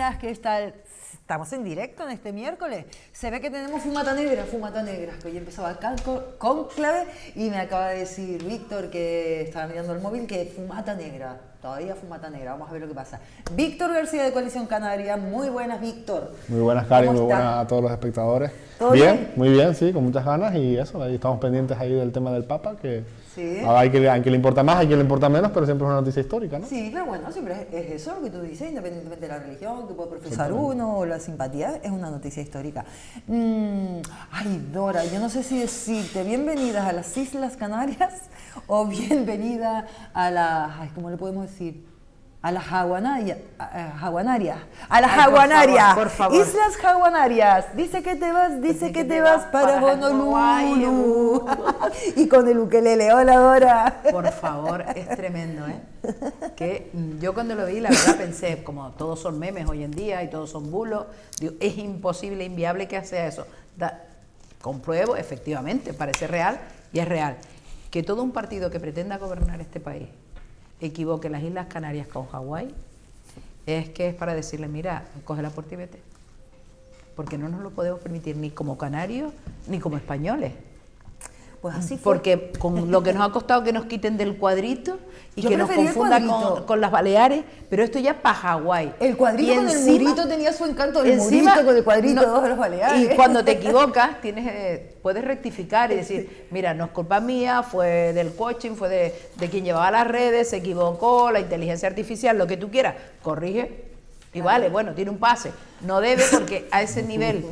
Canarias, ¿qué tal? Estamos en directo en este miércoles. Se ve que tenemos fumata negra, que hoy empezaba el cónclave y me acaba de decir Víctor, que estaba mirando el móvil, que fumata negra, todavía fumata negra. Vamos a ver lo que pasa. Víctor García de Coalición Canaria, muy buenas, Víctor. Muy buenas, Cari, muy buenas a todos los espectadores. ¿Todo bien? Muy bien, sí, con muchas ganas y eso, ahí estamos pendientes ahí del tema del Papa, que sí. Hay quien le importa más, hay quien le importa menos, pero siempre es una noticia histórica, ¿no? Sí, pero bueno, siempre es eso lo que tú dices, independientemente de la religión que puede profesar uno o la simpatía, es una noticia histórica. Ay, Dora, yo no sé si decirte bienvenidas a las Islas Canarias o bienvenida a las, ¿cómo le podemos decir? A las Jaguanarias. Por favor. Islas Jaguanarias. Dice que te vas para Honolulu. Y con el ukelele. Hola, Dora. Por favor, es tremendo, ¿eh? Que yo cuando lo vi, la verdad pensé, como todos son memes hoy en día y todos son bulos, digo, es imposible, inviable que sea eso. Compruebo, efectivamente, parece real y es real. Que todo un partido que pretenda gobernar este país equivoque las Islas Canarias con Hawái, es que es para decirle, mira, coge la puerta y vete. Porque no nos lo podemos permitir ni como canarios ni como españoles. Pues así fue. Porque con lo que nos ha costado que nos quiten del cuadrito y que nos confundan con las Baleares, pero esto ya para Hawái. El cuadrito con el murito tenía su encanto, el encima, murito con el cuadrito de los Baleares. Y cuando te equivocas, puedes rectificar y decir, mira, no es culpa mía, fue del coaching, fue de quien llevaba las redes, se equivocó, la inteligencia artificial, lo que tú quieras, corrige. Y vale, bueno, tiene un pase. No debe, porque a ese nivel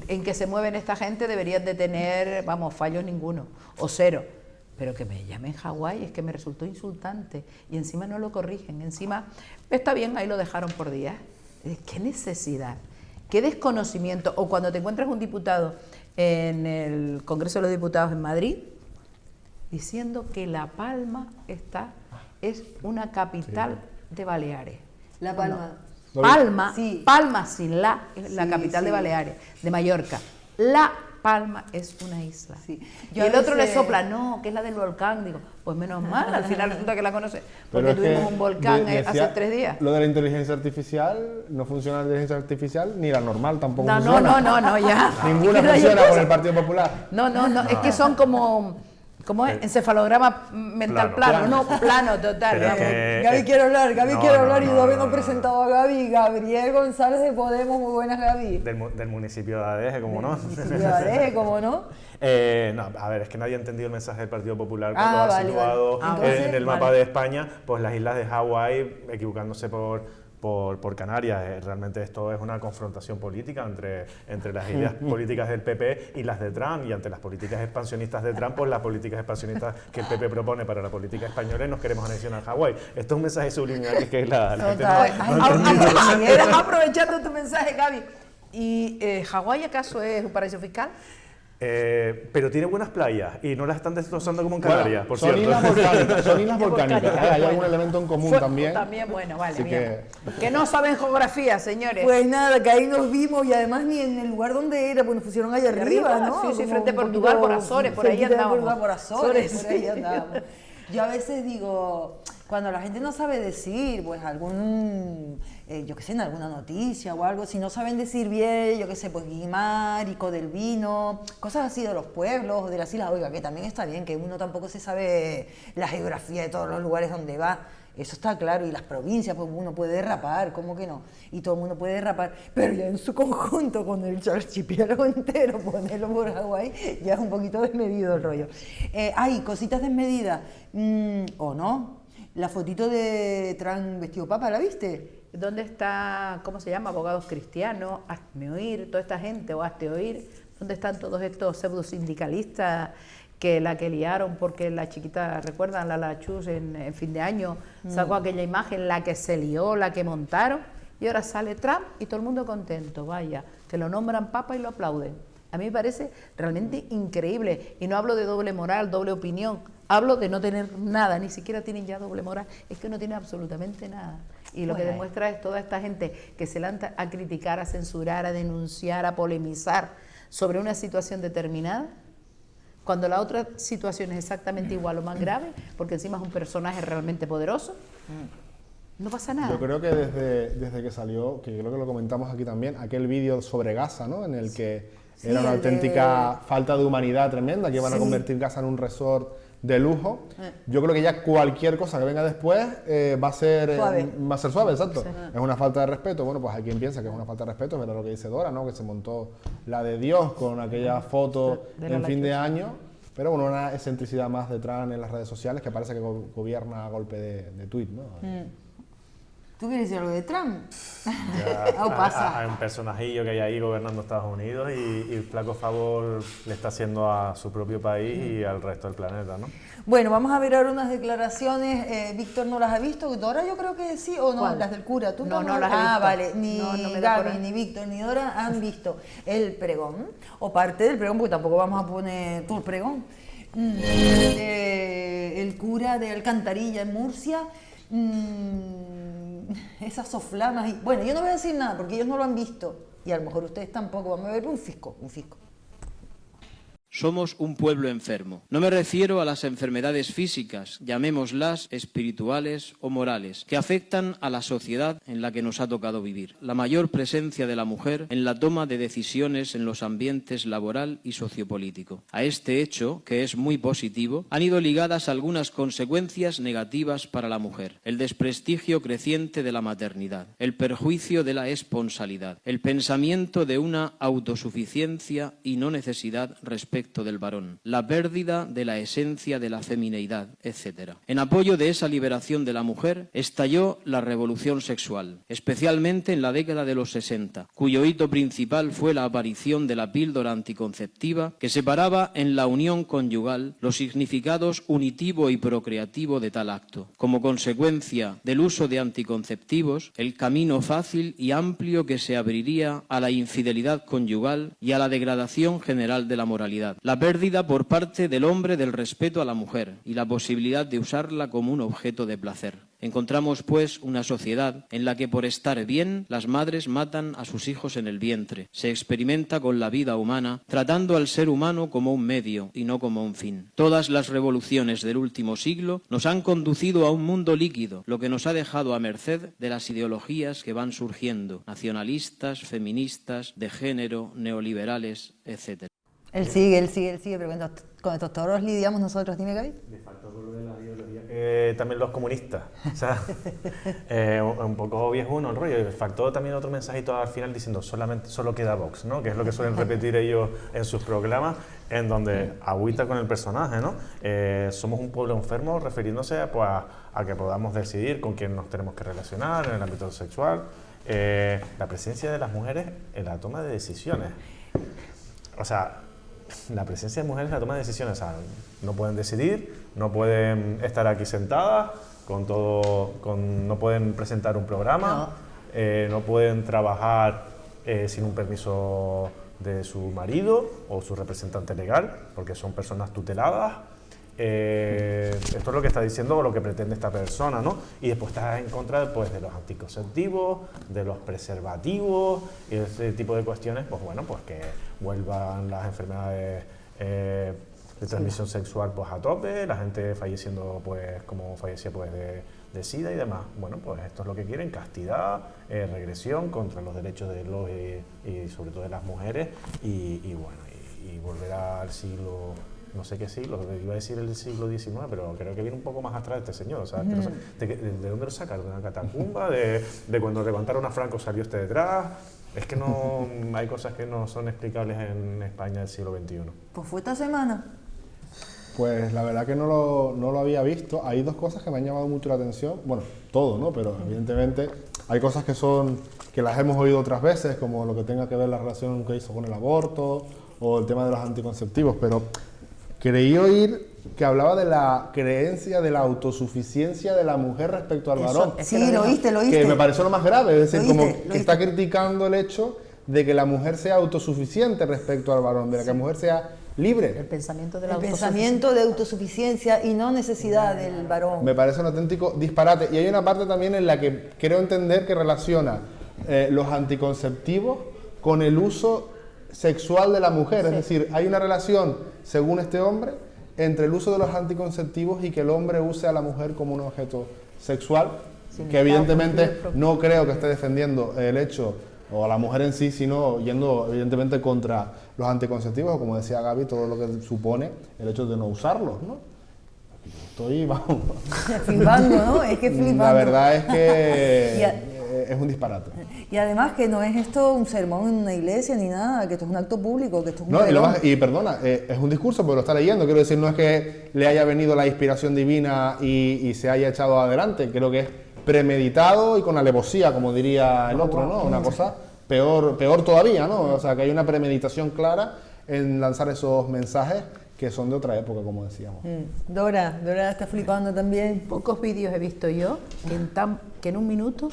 en que se mueven esta gente deberían de tener, vamos, fallos ninguno, o cero. Pero que me llamen Hawái es que me resultó insultante. Y encima no lo corrigen, encima, está bien, ahí lo dejaron por días. ¿Qué necesidad? ¿Qué desconocimiento? O cuando te encuentras un diputado en el Congreso de los Diputados en Madrid, diciendo que La Palma es una capital de Baleares. La Palma. Palma, sí. Palma sin la, es la capital de Baleares, de Mallorca. La Palma es una isla. Sí. Y el otro le sopla, no, que es la del volcán. Digo, pues menos mal, al final resulta que la conoce, porque tuvimos un volcán hace 3 días. Lo de la inteligencia artificial, no funciona la inteligencia artificial, ni la normal tampoco No, funciona. no, ya. Ninguna funciona con el Partido Popular. No, es que son como... ¿Cómo es? Encefalograma mental plano, total. Gaby quiere hablar, y todavía no he presentado a Gaby. Gabriel González de Podemos, muy buenas, Gaby. Del municipio de Adeje, ¿cómo no? Municipio de Adeje, ¿cómo no? No, a ver, es que nadie ha entendido el mensaje del Partido Popular cuando ha situado en el mapa de España, pues las islas de Hawái, equivocándose por Canarias. Realmente esto es una confrontación política entre las ideas políticas del PP y las de Trump, y ante las políticas expansionistas de Trump, pues las políticas expansionistas que el PP propone para la política española, y nos queremos anexionar Hawái. Esto es un mensaje subliminal que la gente no aprovechando tu mensaje, Gaby. ¿Y Hawái acaso es un paraíso fiscal? Pero tiene buenas playas y no las están destrozando como en Canarias, por cierto. Son islas volcánicas. Hay algún elemento en común también. También, bueno, vale, bien. Que no saben geografía, señores. Pues nada, que ahí nos vimos, y además ni en el lugar donde era, pues nos pusieron allá arriba, ¿no? Sí, frente a Portugal, por Azores, por ahí andábamos. Por Azores, por ahí andábamos. Yo a veces digo, cuando la gente no sabe decir, pues yo qué sé, en alguna noticia o algo, si no saben decir bien, yo qué sé, pues Guimar, Ico del Vino, cosas así de los pueblos, de las islas, oiga, que también está bien, que uno tampoco se sabe la geografía de todos los lugares donde va. Eso está claro, y las provincias, pues uno puede derrapar, ¿cómo que no? Y todo el mundo puede derrapar, pero ya en su conjunto, con el archipiélago entero, ponerlo por Hawái, ya es un poquito desmedido el rollo. Hay cositas desmedidas, ¿o no? La fotito de Trump vestido papa, ¿la viste? ¿Dónde está, cómo se llama, abogados cristianos, hazme oír, toda esta gente, o hazte oír? ¿Dónde están todos estos pseudosindicalistas que liaron porque la chiquita, ¿recuerdan? La Chus en fin de año sacó aquella imagen, la que se lió, la que montaron, y ahora sale Trump y todo el mundo contento, vaya, que lo nombran papa y lo aplauden. A mí me parece realmente increíble, y no hablo de doble moral, doble opinión, hablo de no tener nada, ni siquiera tienen ya doble moral, es que no tienen absolutamente nada. Y lo que demuestra es toda esta gente que se lanza a criticar, a censurar, a denunciar, a polemizar sobre una situación determinada, cuando la otra situación es exactamente igual o más grave, porque encima es un personaje realmente poderoso, No pasa nada. Yo creo que desde que salió, que creo que lo comentamos aquí también, aquel vídeo sobre Gaza, ¿no? En el que era una auténtica falta de humanidad tremenda, que iban a convertir Gaza en un resort de lujo. Yo creo que ya cualquier cosa que venga después va a ser suave, exacto. Es una falta de respeto. Bueno, pues hay quien piensa que es una falta de respeto, es verdad lo que dice Dora, ¿no? Que se montó la de Dios con aquella foto en fin de año. Pero bueno, una excentricidad más detrás en las redes sociales que parece que gobierna a golpe de tuit, ¿no? ¿Tú quieres decir algo de Trump? Ya, pasa. Hay un personajillo que hay ahí gobernando Estados Unidos y flaco favor le está haciendo a su propio país y al resto del planeta, ¿no? Bueno, vamos a ver ahora unas declaraciones. Víctor no las ha visto. Dora yo creo que sí, o no, ¿cuál? Las del cura. ¿Tú no las he visto. Vale. Ni Gaby, ni Víctor, ni Dora han visto el pregón, o parte del pregón, porque tampoco vamos a poner todo el pregón. El cura de Alcantarilla en Murcia. Esas soflamas y... Bueno, yo no voy a decir nada porque ellos no lo han visto y a lo mejor ustedes tampoco. Vamos a ver un fisco. Somos un pueblo enfermo. No me refiero a las enfermedades físicas, llamémoslas espirituales o morales, que afectan a la sociedad en la que nos ha tocado vivir. La mayor presencia de la mujer en la toma de decisiones en los ambientes laboral y sociopolítico. A este hecho, que es muy positivo, han ido ligadas algunas consecuencias negativas para la mujer. El desprestigio creciente de la maternidad, el perjuicio de la esponsalidad, el pensamiento de una autosuficiencia y no necesidad respecto del varón, la pérdida de la esencia de la femineidad, etc. En apoyo de esa liberación de la mujer, estalló la revolución sexual, especialmente en la década de los 60, cuyo hito principal fue la aparición de la píldora anticonceptiva que separaba en la unión conyugal los significados unitivo y procreativo de tal acto. Como consecuencia del uso de anticonceptivos, el camino fácil y amplio que se abriría a la infidelidad conyugal y a la degradación general de la moralidad. La pérdida por parte del hombre del respeto a la mujer y la posibilidad de usarla como un objeto de placer. Encontramos, pues, una sociedad en la que por estar bien las madres matan a sus hijos en el vientre. Se experimenta con la vida humana, tratando al ser humano como un medio y no como un fin. Todas las revoluciones del último siglo nos han conducido a un mundo líquido, lo que nos ha dejado a merced de las ideologías que van surgiendo, nacionalistas, feministas, de género, neoliberales, etc. Él sigue, pero con estos toros lidiamos nosotros, dime, Gaby. Me faltó por lo de la ideología también los comunistas, o sea, un poco viejuno el rollo, y me faltó también otro mensajito al final diciendo solo queda Vox, ¿no? Que es lo que suelen repetir ellos en sus programas, en donde agüita con el personaje, ¿no? Somos un pueblo enfermo, refiriéndose pues, a que podamos decidir con quién nos tenemos que relacionar en el ámbito sexual, la presencia de las mujeres en la toma de decisiones, o sea, la presencia de mujeres en la toma de decisiones, o sea, no pueden decidir, no pueden estar aquí sentadas, no pueden presentar un programa, no pueden trabajar sin un permiso de su marido o su representante legal, porque son personas tuteladas. Esto es lo que está diciendo o lo que pretende esta persona, ¿no? Y después está en contra pues, de los anticonceptivos, de los preservativos y ese tipo de cuestiones, pues bueno, pues que vuelvan las enfermedades de transmisión sexual pues a tope, la gente falleciendo pues como fallecía pues de SIDA y demás. Bueno, pues esto es lo que quieren, castidad, regresión contra los derechos de los y sobre todo de las mujeres y bueno, y volver al siglo... No sé qué siglo, iba a decir el siglo XIX, pero creo que viene un poco más atrás este señor. O sea, ¿de dónde lo saca? ¿De una catacumba? ¿De cuando levantaron a Franco salió este detrás? Es que no hay cosas que no son explicables en España del siglo XXI. Pues fue esta semana. Pues la verdad que no lo había visto. Hay dos cosas que me han llamado mucho la atención. Bueno, todo, ¿no? Pero evidentemente hay cosas que las hemos oído otras veces, como lo que tenga que ver la relación que hizo con el aborto o el tema de los anticonceptivos, pero... Creí oír que hablaba de la creencia de la autosuficiencia de la mujer respecto al varón. Sí, lo oíste. Que me pareció lo más grave, es decir, como que está criticando el hecho de que la mujer sea autosuficiente respecto al varón, de que la mujer sea libre. El pensamiento de de autosuficiencia y no necesidad del varón. Me parece un auténtico disparate. Y hay una parte también en la que creo entender que relaciona los anticonceptivos con el uso sexual de la mujer, es decir, hay una relación, según este hombre, entre el uso de los anticonceptivos y que el hombre use a la mujer como un objeto sexual, que evidentemente no creo que esté defendiendo el hecho o a la mujer en sí, sino yendo evidentemente contra los anticonceptivos, o como decía Gaby, todo lo que supone el hecho de no usarlos, ¿no? Estoy, vamos... Flipando, ¿no? Es que flipando. La verdad es que es un disparate. Y además que no es esto un sermón en una iglesia ni nada, que esto es un acto público, que esto es un... No, y perdona, es un discurso, pero lo está leyendo, quiero decir, no es que le haya venido la inspiración divina y se haya echado adelante, creo que es premeditado y con alevosía, como diría el otro, ¿no? Una cosa peor todavía, ¿no? O sea, que hay una premeditación clara en lanzar esos mensajes que son de otra época, como decíamos. Dora está flipando también. Pocos vídeos he visto yo que en un minuto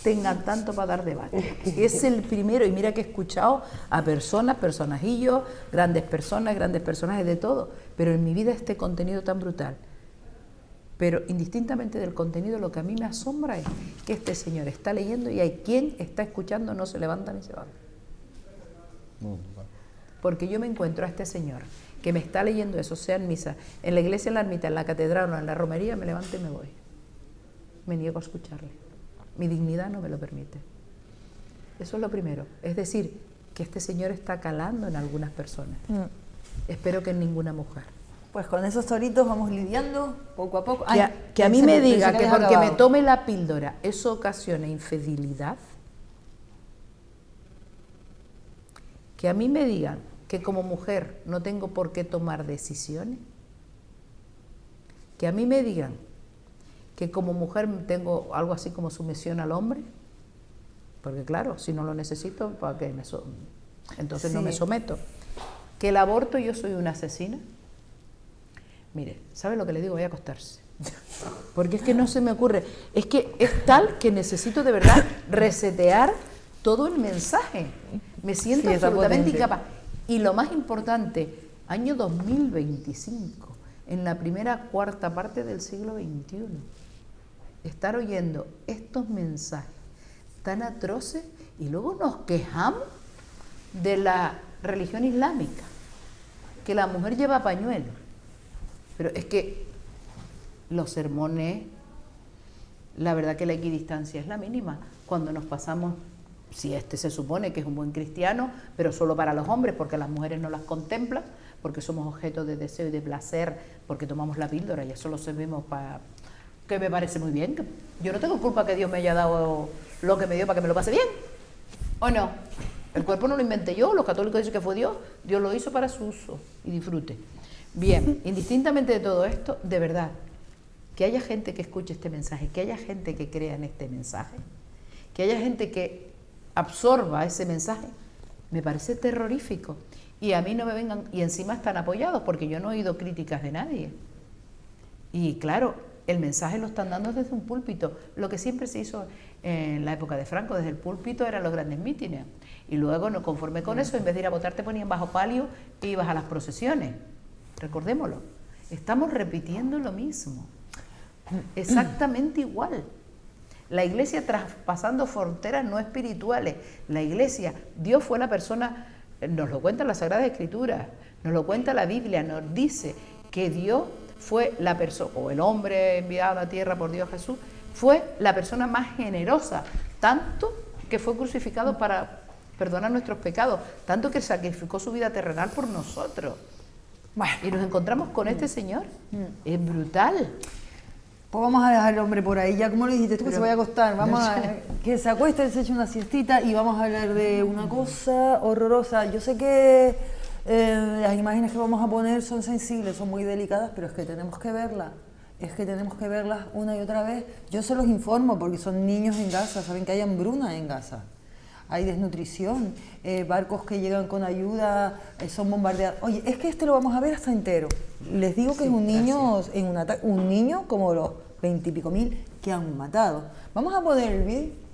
tengan tanto para dar debate. Es el primero, y mira que he escuchado a personajillos, grandes personajes de todo, pero en mi vida este contenido tan brutal. Pero indistintamente del contenido, lo que a mí me asombra es que este señor está leyendo y hay quien está escuchando, no se levanta ni se va. Porque yo me encuentro a este señor que me está leyendo eso, sea en misa, en la iglesia, en la ermita, en la catedral o en la romería, me levanto y me voy. Me niego a escucharle. Mi dignidad no me lo permite. Eso es lo primero. Es decir, que este señor está calando en algunas personas. Espero que en ninguna mujer. Pues con esos toritos vamos lidiando poco a poco. Que a mí me diga que porque me tome la píldora eso ocasiona infidelidad. Que a mí me digan que como mujer no tengo por qué tomar decisiones. Que a mí me digan que como mujer tengo algo así como sumisión al hombre. Porque claro, si no lo necesito, ¿para qué entonces no me someto? Que el aborto, yo soy una asesina. Mire, ¿sabe lo que le digo? Voy a acostarse. Porque es que no se me ocurre. Es que es tal que necesito de verdad resetear todo el mensaje. Me siento absolutamente incapaz. Y lo más importante, año 2025, en la primera cuarta parte del siglo XXI, estar oyendo estos mensajes tan atroces y luego nos quejamos de la religión islámica, que la mujer lleva pañuelo. Pero es que los sermones, la verdad que la equidistancia es la mínima. Cuando nos pasamos, si este se supone que es un buen cristiano, pero solo para los hombres, porque las mujeres no las contemplan, porque somos objeto de deseo y de placer, porque tomamos la píldora y eso lo servimos para... que me parece muy bien. Yo no tengo culpa que Dios me haya dado lo que me dio para que me lo pase bien. ¿O no? El cuerpo no lo inventé yo, los católicos dicen que fue Dios. Dios lo hizo para su uso y disfrute. Bien, indistintamente de todo esto, de verdad, que haya gente que escuche este mensaje, que haya gente que crea en este mensaje, que haya gente que absorba ese mensaje, me parece terrorífico. Y a mí no me vengan, y encima están apoyados, porque yo no he oído críticas de nadie. Y claro, el mensaje lo están dando desde un púlpito. Lo que siempre se hizo en la época de Franco, desde el púlpito, eran los grandes mítines. Y luego, no conforme con eso, en vez de ir a votar, te ponían bajo palio e ibas a las procesiones. Recordémoslo. Estamos repitiendo lo mismo. Exactamente igual. La iglesia traspasando fronteras no espirituales. La iglesia, Dios fue la persona, nos lo cuenta la Sagrada Escritura, nos lo cuenta la Biblia, nos dice que Dios fue la persona, o el hombre enviado a la tierra por Dios Jesús, fue la persona más generosa, tanto que fue crucificado para perdonar nuestros pecados, tanto que sacrificó su vida terrenal por nosotros. Bueno, y nos encontramos con este señor. Es brutal. Pues vamos a dejar al hombre por ahí, ya como le dijiste tú que se vaya a acostar, vamos a que se acueste, se eche una siestita y vamos a hablar de una cosa horrorosa. Yo sé que las imágenes que vamos a poner son sensibles, son muy delicadas, pero es que tenemos que verlas. Es que tenemos que verlas una y otra vez. Yo se los informo porque son niños en Gaza, saben que hay hambruna en Gaza. Hay desnutrición, barcos que llegan con ayuda, son bombardeados. Oye, es que este lo vamos a ver hasta entero. Les digo que es un niño en un ataque, un niño como los 20 y pico mil que han matado. Vamos a poner el vídeo.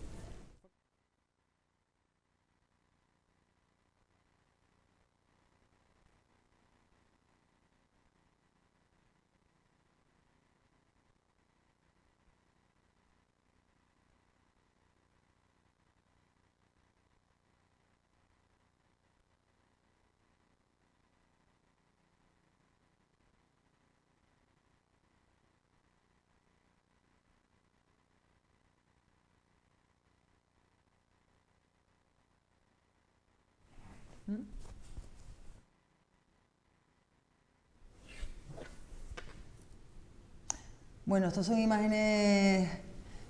Bueno, estas son imágenes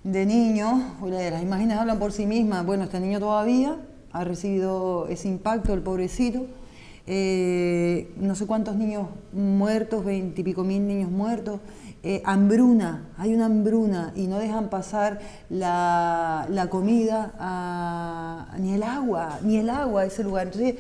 de niños, las imágenes hablan por sí mismas. Bueno, este niño todavía ha recibido ese impacto, el pobrecito. No sé cuántos niños muertos, 20 y pico mil niños muertos. Hambruna, hay una hambruna y no dejan pasar la comida, ni el agua a ese lugar. Entonces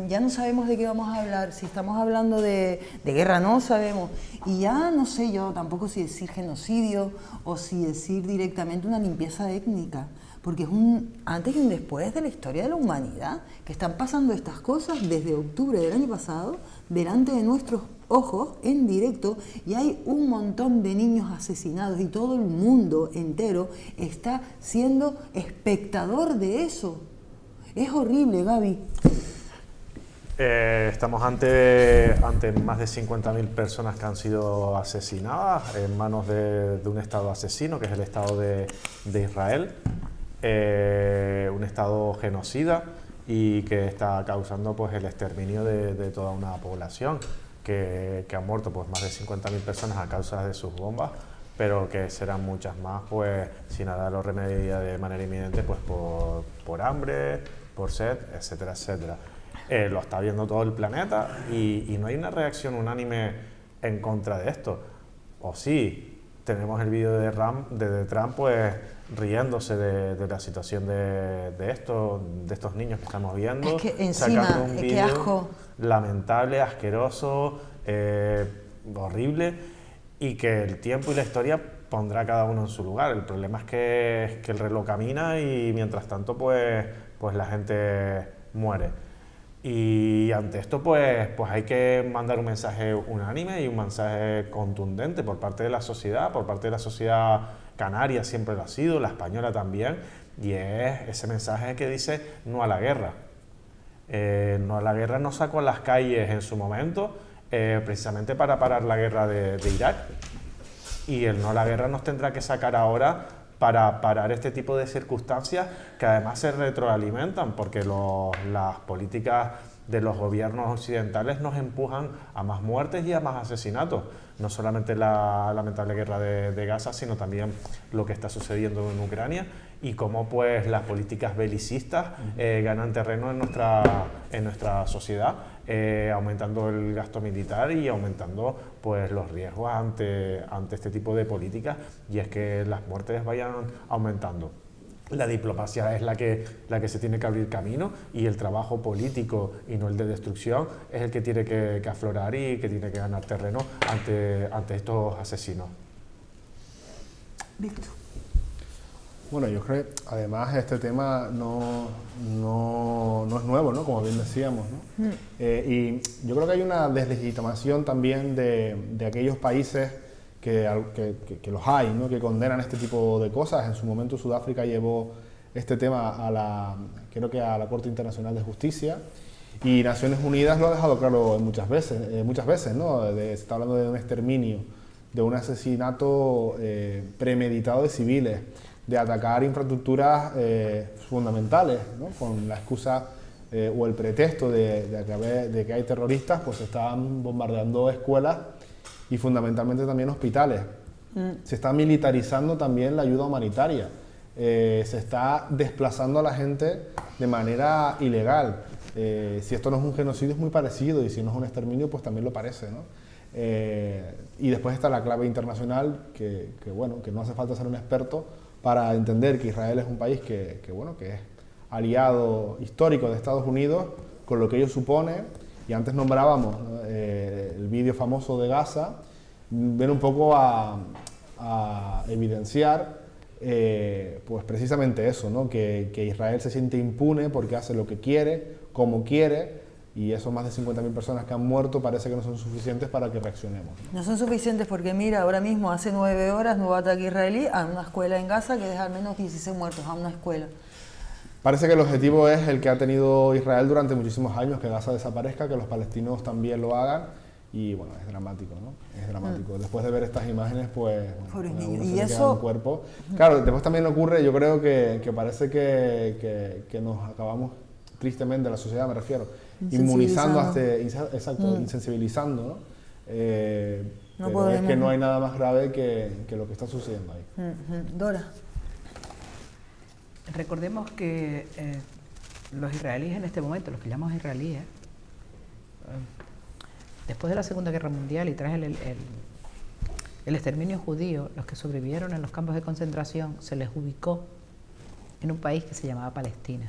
ya no sabemos de qué vamos a hablar. Si estamos hablando de guerra, no sabemos. Y ya no sé yo tampoco si decir genocidio o si decir directamente una limpieza étnica. Porque es un antes y un después de la historia de la humanidad, que están pasando estas cosas desde octubre del año pasado, delante de nuestros ojos, en directo, y hay un montón de niños asesinados y todo el mundo entero está siendo espectador de eso. Es horrible, Gaby. Estamos ante más de 50.000 personas que han sido asesinadas en manos de un Estado asesino, que es el Estado de Israel. Un Estado genocida y que está causando pues el exterminio de toda una población que han muerto pues más de 50.000 personas a causa de sus bombas, pero que serán muchas más pues si nada lo remedia de manera inminente pues por hambre, por sed, etcétera, etcétera. Lo está viendo todo el planeta y no hay una reacción unánime en contra de esto. O sí, tenemos el vídeo de Trump pues riéndose de la situación de estos niños que estamos viendo, es que encima, sacando un qué asco, lamentable, asqueroso, horrible, y que el tiempo y la historia pondrá a cada uno en su lugar. El problema es que el reloj camina y mientras tanto pues la gente muere. Y ante esto pues hay que mandar un mensaje unánime y un mensaje contundente por parte de la sociedad canaria siempre lo ha sido, la española también, y es ese mensaje que dice no a la guerra. No a la guerra nos sacó a las calles en su momento, precisamente para parar la guerra de Irak, y el no a la guerra nos tendrá que sacar ahora para parar este tipo de circunstancias que además se retroalimentan, porque las políticas de los gobiernos occidentales nos empujan a más muertes y a más asesinatos. No solamente la lamentable guerra de Gaza, sino también lo que está sucediendo en Ucrania y cómo pues las políticas belicistas ganan terreno en nuestra sociedad, aumentando el gasto militar y aumentando pues los riesgos ante este tipo de políticas, y es que las muertes vayan aumentando. La diplomacia es la que se tiene que abrir camino, y el trabajo político y no el de destrucción es el que tiene que aflorar y que tiene que ganar terreno ante estos asesinos. Víctor. Bueno, yo creo que además este tema no es nuevo, ¿no? Como bien decíamos, ¿no? Y yo creo que hay una deslegitimación también de aquellos países que los hay, ¿no? Que condenan este tipo de cosas. En su momento Sudáfrica llevó este tema creo que a la Corte Internacional de Justicia, y Naciones Unidas lo ha dejado claro muchas veces, ¿no? Se está hablando de un exterminio, de un asesinato premeditado de civiles, de atacar infraestructuras fundamentales, ¿no? Con la excusa o el pretexto de que hay terroristas, pues se están bombardeando escuelas y fundamentalmente también hospitales. Se está militarizando también la ayuda humanitaria, se está desplazando a la gente de manera ilegal. Si esto no es un genocidio es muy parecido, y si no es un exterminio pues también lo parece, ¿no? Y después está la clave internacional, que no hace falta ser un experto para entender que Israel es un país que es aliado histórico de Estados Unidos, con lo que ello supone. Y antes nombrábamos, ¿no? El vídeo famoso de Gaza, ven un poco a evidenciar pues precisamente eso, ¿no? Que Israel se siente impune porque hace lo que quiere, como quiere, y esos más de 50.000 personas que han muerto parece que no son suficientes para que reaccionemos. No son suficientes porque mira, ahora mismo hace 9 horas nuevo ataque israelí a una escuela en Gaza que deja al menos 16 muertos, a una escuela. Parece que el objetivo es el que ha tenido Israel durante muchísimos años, que Gaza desaparezca, que los palestinos también lo hagan, y bueno, es dramático, ¿no? Es dramático. Después de ver estas imágenes, pues uno se le queda un cuerpo. Claro, después también ocurre, yo creo que parece que nos acabamos tristemente, la sociedad me refiero, inmunizando, insensibilizando, ¿no? No pero es que no hay nada más grave que lo que está sucediendo ahí. Dora. Recordemos que los israelíes en este momento, los que llamamos israelíes, después de la Segunda Guerra Mundial y tras el exterminio judío, los que sobrevivieron en los campos de concentración se les ubicó en un país que se llamaba Palestina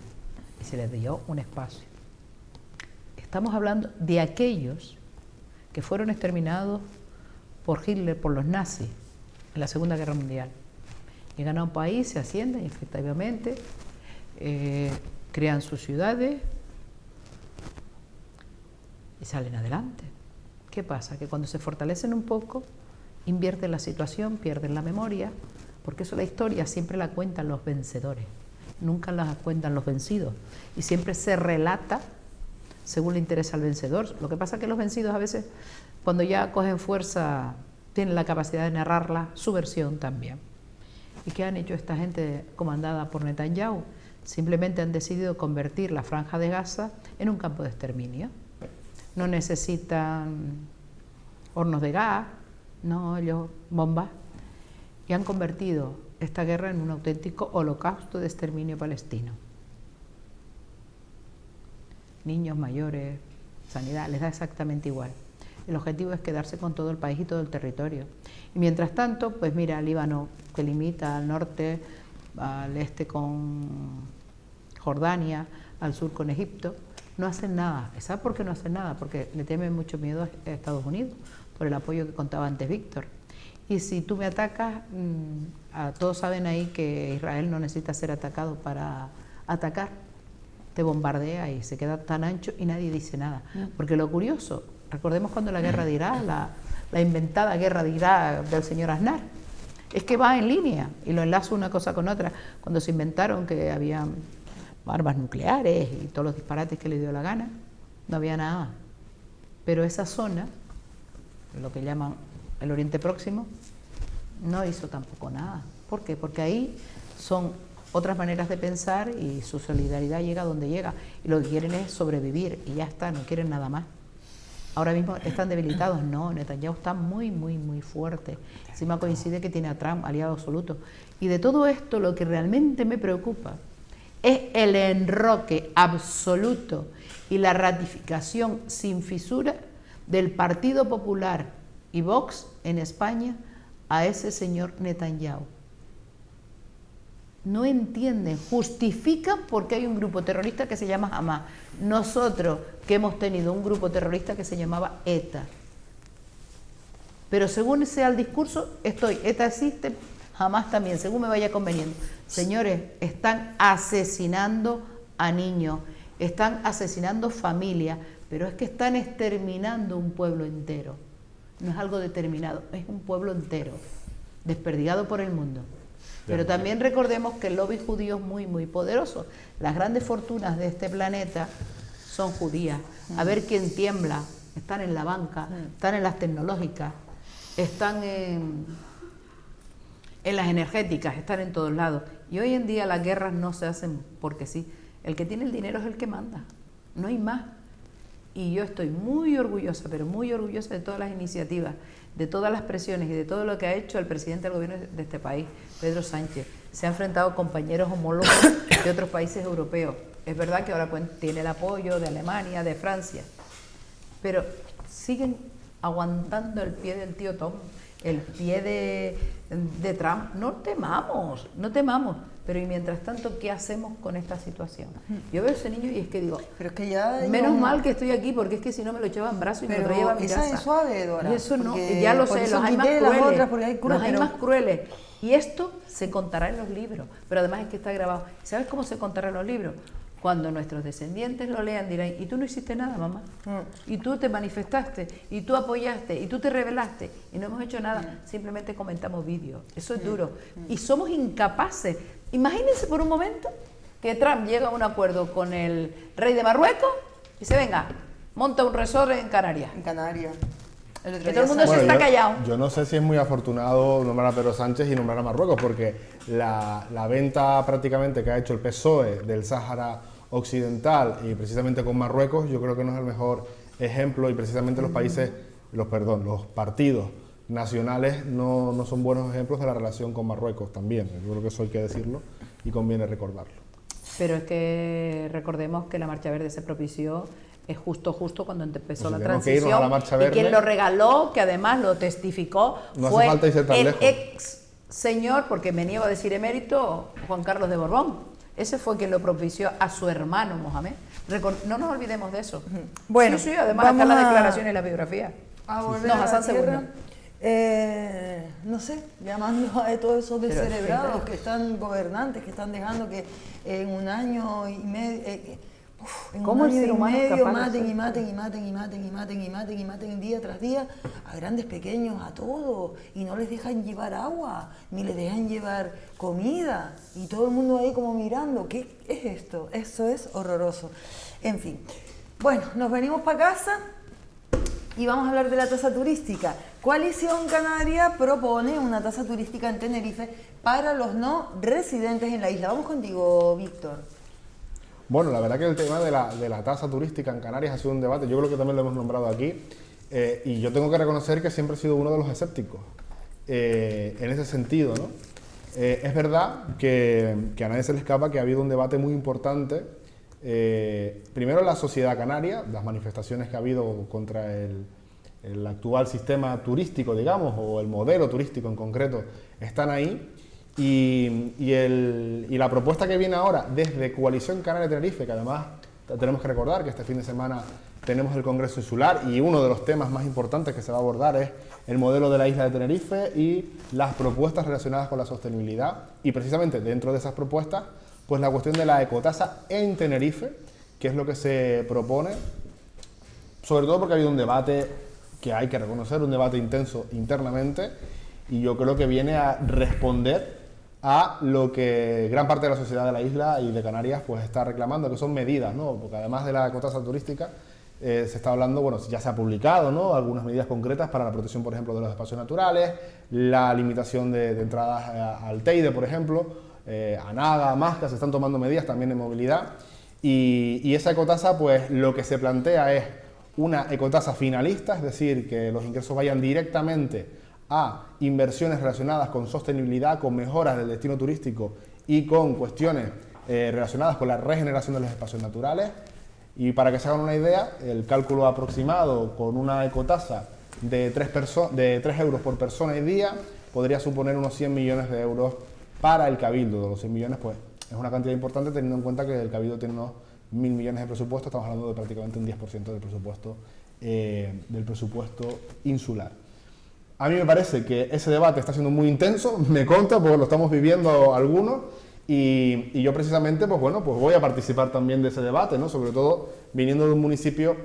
y se les dio un espacio. Estamos hablando de aquellos que fueron exterminados por Hitler, por los nazis, en la Segunda Guerra Mundial. Llegan a un país, se ascienden efectivamente, crean sus ciudades y salen adelante. ¿Qué pasa? Que cuando se fortalecen un poco, invierten la situación, pierden la memoria, porque eso la historia siempre la cuentan los vencedores, nunca la cuentan los vencidos, y siempre se relata según le interesa al vencedor. Lo que pasa es que los vencidos a veces, cuando ya cogen fuerza, tienen la capacidad de narrarla, su versión también. ¿Y qué han hecho esta gente comandada por Netanyahu? Simplemente han decidido convertir la Franja de Gaza en un campo de exterminio. No necesitan hornos de gas, no, ellos bombas, y han convertido esta guerra en un auténtico holocausto de exterminio palestino. Niños, mayores, sanidad, les da exactamente igual. El objetivo es quedarse con todo el país y todo el territorio. Y mientras tanto, pues mira, Líbano, que limita al norte, al este con Jordania, al sur con Egipto, no hacen nada. ¿Sabes por qué no hacen nada? Porque le temen mucho miedo a Estados Unidos, por el apoyo que contaba antes Víctor. Y si tú me atacas, todos saben ahí que Israel no necesita ser atacado para atacar. Te bombardea y se queda tan ancho y nadie dice nada. Porque lo curioso, recordemos cuando la guerra de Irak, la inventada guerra de Irak del señor Aznar, es que va en línea y lo enlazo una cosa con otra. Cuando se inventaron que había armas nucleares y todos los disparates que le dio la gana, no había nada. Pero esa zona, lo que llaman el Oriente Próximo, no hizo tampoco nada. ¿Por qué? Porque ahí son otras maneras de pensar y su solidaridad llega donde llega. Y lo que quieren es sobrevivir y ya está, no quieren nada más. Ahora mismo están debilitados, no, Netanyahu está muy, muy, muy fuerte. Encima coincide que tiene a Trump, aliado absoluto. Y de todo esto lo que realmente me preocupa es el enroque absoluto y la ratificación sin fisura del Partido Popular y Vox en España a ese señor Netanyahu. No entienden, justifican porque hay un grupo terrorista que se llama Hamas. Nosotros que hemos tenido un grupo terrorista que se llamaba ETA. Pero según sea el discurso, ETA existe, Hamas también, según me vaya conveniendo. Señores, están asesinando a niños, están asesinando familias, pero es que están exterminando un pueblo entero. No es algo determinado, es un pueblo entero, desperdigado por el mundo. Pero también recordemos que el lobby judío es muy, muy poderoso. Las grandes fortunas de este planeta son judías. A ver quién tiembla. Están en la banca, están en las tecnológicas, están en las energéticas, están en todos lados. Y hoy en día las guerras no se hacen porque sí. El que tiene el dinero es el que manda. No hay más. Y yo estoy muy orgullosa, pero muy orgullosa de todas las iniciativas, de todas las presiones y de todo lo que ha hecho el presidente del gobierno de este país, Pedro Sánchez. Se ha enfrentado a compañeros homólogos de otros países europeos. Es verdad que ahora tiene el apoyo de Alemania, de Francia, pero siguen aguantando el pie del tío Tom, el pie de Trump. No temamos, no temamos. Pero y mientras tanto, ¿qué hacemos con esta situación? Yo veo a ese niño y es que digo, pero es que ya menos mal que estoy aquí, porque es que si no me lo echaba en brazos y me lo traía a mi casa. Esa es suave, Dora. Y eso no, ya lo sé, los hay más crueles, los hay más crueles. Y esto se contará en los libros, pero además es que está grabado. ¿Sabes cómo se contará en los libros? Cuando nuestros descendientes lo lean dirán, y tú no hiciste nada, mamá, y tú te manifestaste, y tú apoyaste, y tú te rebelaste, y no hemos hecho nada, simplemente comentamos vídeos. Eso es duro. Y somos incapaces. Imagínense por un momento que Trump llega a un acuerdo con el rey de Marruecos y dice, venga, monta un resort en Canarias. En Canarias. Que todo el mundo se está callado. Yo no sé si es muy afortunado nombrar a Pedro Sánchez y nombrar a Marruecos, porque la venta prácticamente que ha hecho el PSOE del Sáhara Occidental y precisamente con Marruecos, yo creo que no es el mejor ejemplo, y precisamente los partidos nacionales no son buenos ejemplos de la relación con Marruecos también. Yo creo que eso hay que decirlo y conviene recordarlo. Pero es que recordemos que la Marcha Verde se propició justo cuando empezó la transición, a la Marcha Verde. Y quien lo regaló, que además lo testificó, no fue hace falta irse tan el lejos. ex señor, porque me niego a decir emérito, Juan Carlos de Borbón. Ese fue quien lo propició a su hermano Mohamed. No nos olvidemos de eso. Bueno, sí, además acá la declaración y la biografía. A volver No, a la Hassan tierra. II. No sé, llamando a todos esos descerebrados que están gobernantes, que están dejando que en un año y medio, en un año y medio maten día tras día a grandes, pequeños, a todos, y no les dejan llevar agua, ni les dejan llevar comida, y todo el mundo ahí como mirando, ¿qué es esto? Eso es horroroso. En fin, bueno, nos venimos para casa. Y vamos a hablar de la tasa turística. Coalición Canaria propone una tasa turística en Tenerife para los no residentes en la isla. Vamos contigo, Víctor. Bueno, la verdad que el tema de la tasa turística en Canarias ha sido un debate, yo creo que también lo hemos nombrado aquí, y yo tengo que reconocer que siempre he sido uno de los escépticos en ese sentido, ¿no? Es verdad que a nadie se le escapa que ha habido un debate muy importante. Primero la sociedad canaria, las manifestaciones que ha habido contra el actual sistema turístico, digamos, o el modelo turístico en concreto, están ahí. Y la propuesta que viene ahora desde Coalición Canaria Tenerife, que además tenemos que recordar que este fin de semana tenemos el Congreso Insular y uno de los temas más importantes que se va a abordar es el modelo de la isla de Tenerife y las propuestas relacionadas con la sostenibilidad. Y precisamente dentro de esas propuestas, pues la cuestión de la ecotasa en Tenerife, que es lo que se propone, sobre todo porque ha habido un debate que hay que reconocer, un debate intenso internamente, y yo creo que viene a responder a lo que gran parte de la sociedad de la isla y de Canarias pues está reclamando, que son medidas, ¿no? Porque además de la ecotasa turística, se está hablando, bueno, ya se ha publicado, ¿no?, algunas medidas concretas para la protección, por ejemplo, de los espacios naturales, la limitación de entradas al Teide, por ejemplo, a Naga, a Masca, se están tomando medidas también de movilidad, y esa ecotasa, pues lo que se plantea es una ecotasa finalista, es decir, que los ingresos vayan directamente a inversiones relacionadas con sostenibilidad, con mejoras del destino turístico y con cuestiones relacionadas con la regeneración de los espacios naturales. Y para que se hagan una idea, el cálculo aproximado con una ecotasa de 3 euros por persona y día podría suponer unos 100 millones de euros para el Cabildo. De los 100 millones, pues es una cantidad importante teniendo en cuenta que el Cabildo tiene unos 1.000 millones de presupuesto, estamos hablando de prácticamente un 10% del presupuesto insular. A mí me parece que ese debate está siendo muy intenso, me consta porque lo estamos viviendo algunos, y yo precisamente, pues bueno, pues voy a participar también de ese debate, ¿no? Sobre todo viniendo de un municipio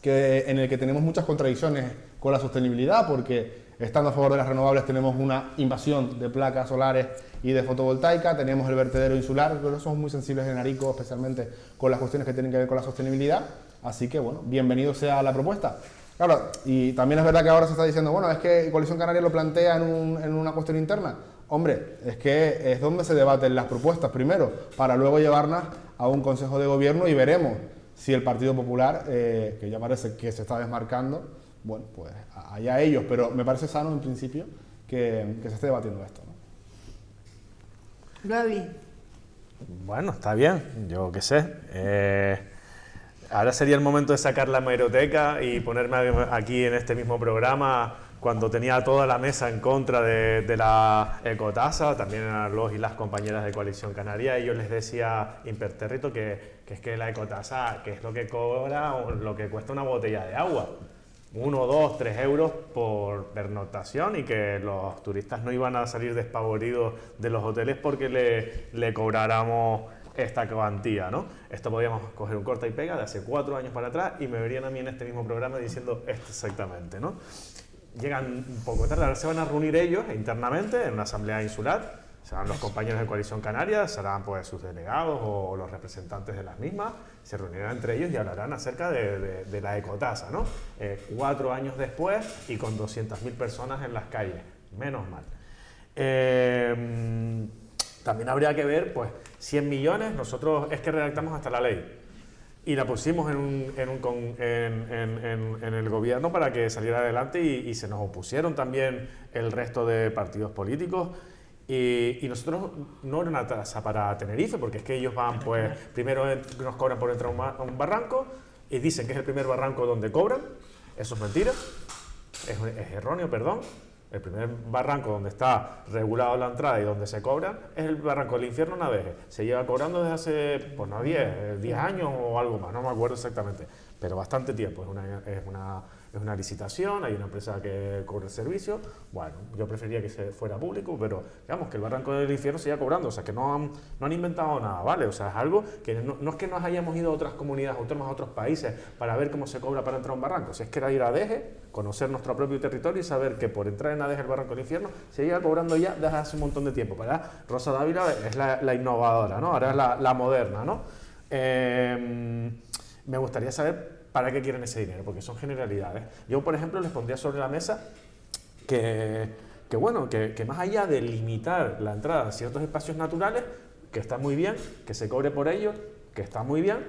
en el que tenemos muchas contradicciones con la sostenibilidad, porque estando a favor de las renovables tenemos una invasión de placas solares y de fotovoltaica, tenemos el vertedero insular, pero somos muy sensibles en Arico, especialmente con las cuestiones que tienen que ver con la sostenibilidad, así que bueno, bienvenido sea la propuesta. Claro, y también es verdad que ahora se está diciendo, bueno, es que Coalición Canaria lo plantea en una cuestión interna. Hombre, es que es donde se debaten las propuestas primero, para luego llevarlas a un Consejo de Gobierno y veremos si el Partido Popular, que ya parece que se está desmarcando, bueno, pues allá ellos, pero me parece sano en principio que se esté debatiendo esto, ¿no? Gaby. Bueno, está bien, yo qué sé. Ahora sería el momento de sacar la hemeroteca y ponerme aquí en este mismo programa cuando tenía toda la mesa en contra de la ecotasa, también eran los y las compañeras de Coalición Canaria, y yo les decía impertérrito que es que la ecotasa, que es lo que cobra o lo que cuesta una botella de agua. 1, 2, 3 euros por pernoctación, y que los turistas no iban a salir despavoridos de los hoteles porque le cobráramos esta cuantía, ¿no? Esto podíamos coger un corta y pega de hace 4 años para atrás y me verían a mí en este mismo programa diciendo esto exactamente, ¿no? Llegan un poco tarde, ahora se van a reunir ellos internamente en una asamblea insular, serán los compañeros de Coalición Canaria, serán pues sus delegados o los representantes de las mismas, se reunirán entre ellos y hablarán acerca de la ecotasa, ¿no? 4 años después y con 200.000 personas en las calles, menos mal. También habría que ver, pues, 100 millones, nosotros es que redactamos hasta la ley. y la pusimos en el gobierno para que saliera adelante y se nos opusieron también el resto de partidos políticos. Y nosotros no era una tasa para Tenerife, porque es que ellos van, pues, primero nos cobran por entrar a un barranco y dicen que es el primer barranco donde cobran. Eso es mentira, es erróneo, perdón. El primer barranco donde está regulado la entrada y donde se cobra es el barranco del Infierno Naveje. Se lleva cobrando desde hace, pues no 10 años o algo más, no me acuerdo exactamente, pero bastante tiempo. Es una licitación, hay una empresa que cobra el servicio. Bueno, yo preferiría que se fuera público, pero digamos que el barranco del Infierno se lleva cobrando, o sea que no han inventado nada, ¿vale? O sea, es algo que no es que nos hayamos ido a otras comunidades autónomas, a otros países, para ver cómo se cobra para entrar a un barranco. Si es que era ir a Adeje, conocer nuestro propio territorio y saber que por entrar en Adeje el barranco del Infierno se lleva cobrando ya desde hace un montón de tiempo. Para Rosa Dávila es la innovadora, ¿no? Ahora es la moderna, ¿no? Me gustaría saber para qué quieren ese dinero, porque son generalidades. Yo, por ejemplo, les pondría sobre la mesa que más allá de limitar la entrada a ciertos espacios naturales, que está muy bien, que se cobre por ello, que está muy bien,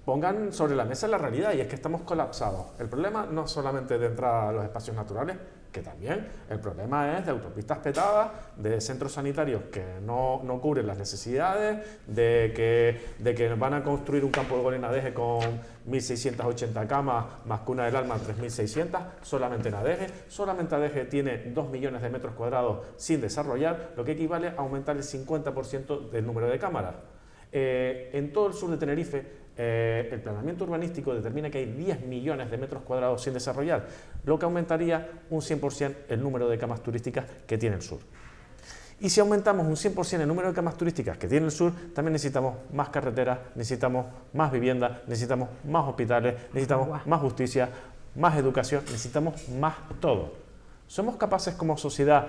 pongan sobre la mesa la realidad, y es que estamos colapsados. El problema no es solamente de entrar a los espacios naturales, que también, el problema es de autopistas petadas, de centros sanitarios que no cubren las necesidades, de que van a construir un campo de gol en Adeje con 1.680 camas, más Cuna del Alma 3.600, solamente en Adeje. Solamente Adeje tiene 2 millones de metros cuadrados sin desarrollar, lo que equivale a aumentar el 50% del número de cámaras. En todo el sur de Tenerife, el planeamiento urbanístico determina que hay 10 millones de metros cuadrados sin desarrollar, lo que aumentaría un 100% el número de camas turísticas que tiene el sur. Y si aumentamos un 100% el número de camas turísticas que tiene el sur, también necesitamos más carreteras, necesitamos más viviendas, necesitamos más hospitales, necesitamos más justicia, más educación, necesitamos más todo. ¿Somos capaces como sociedad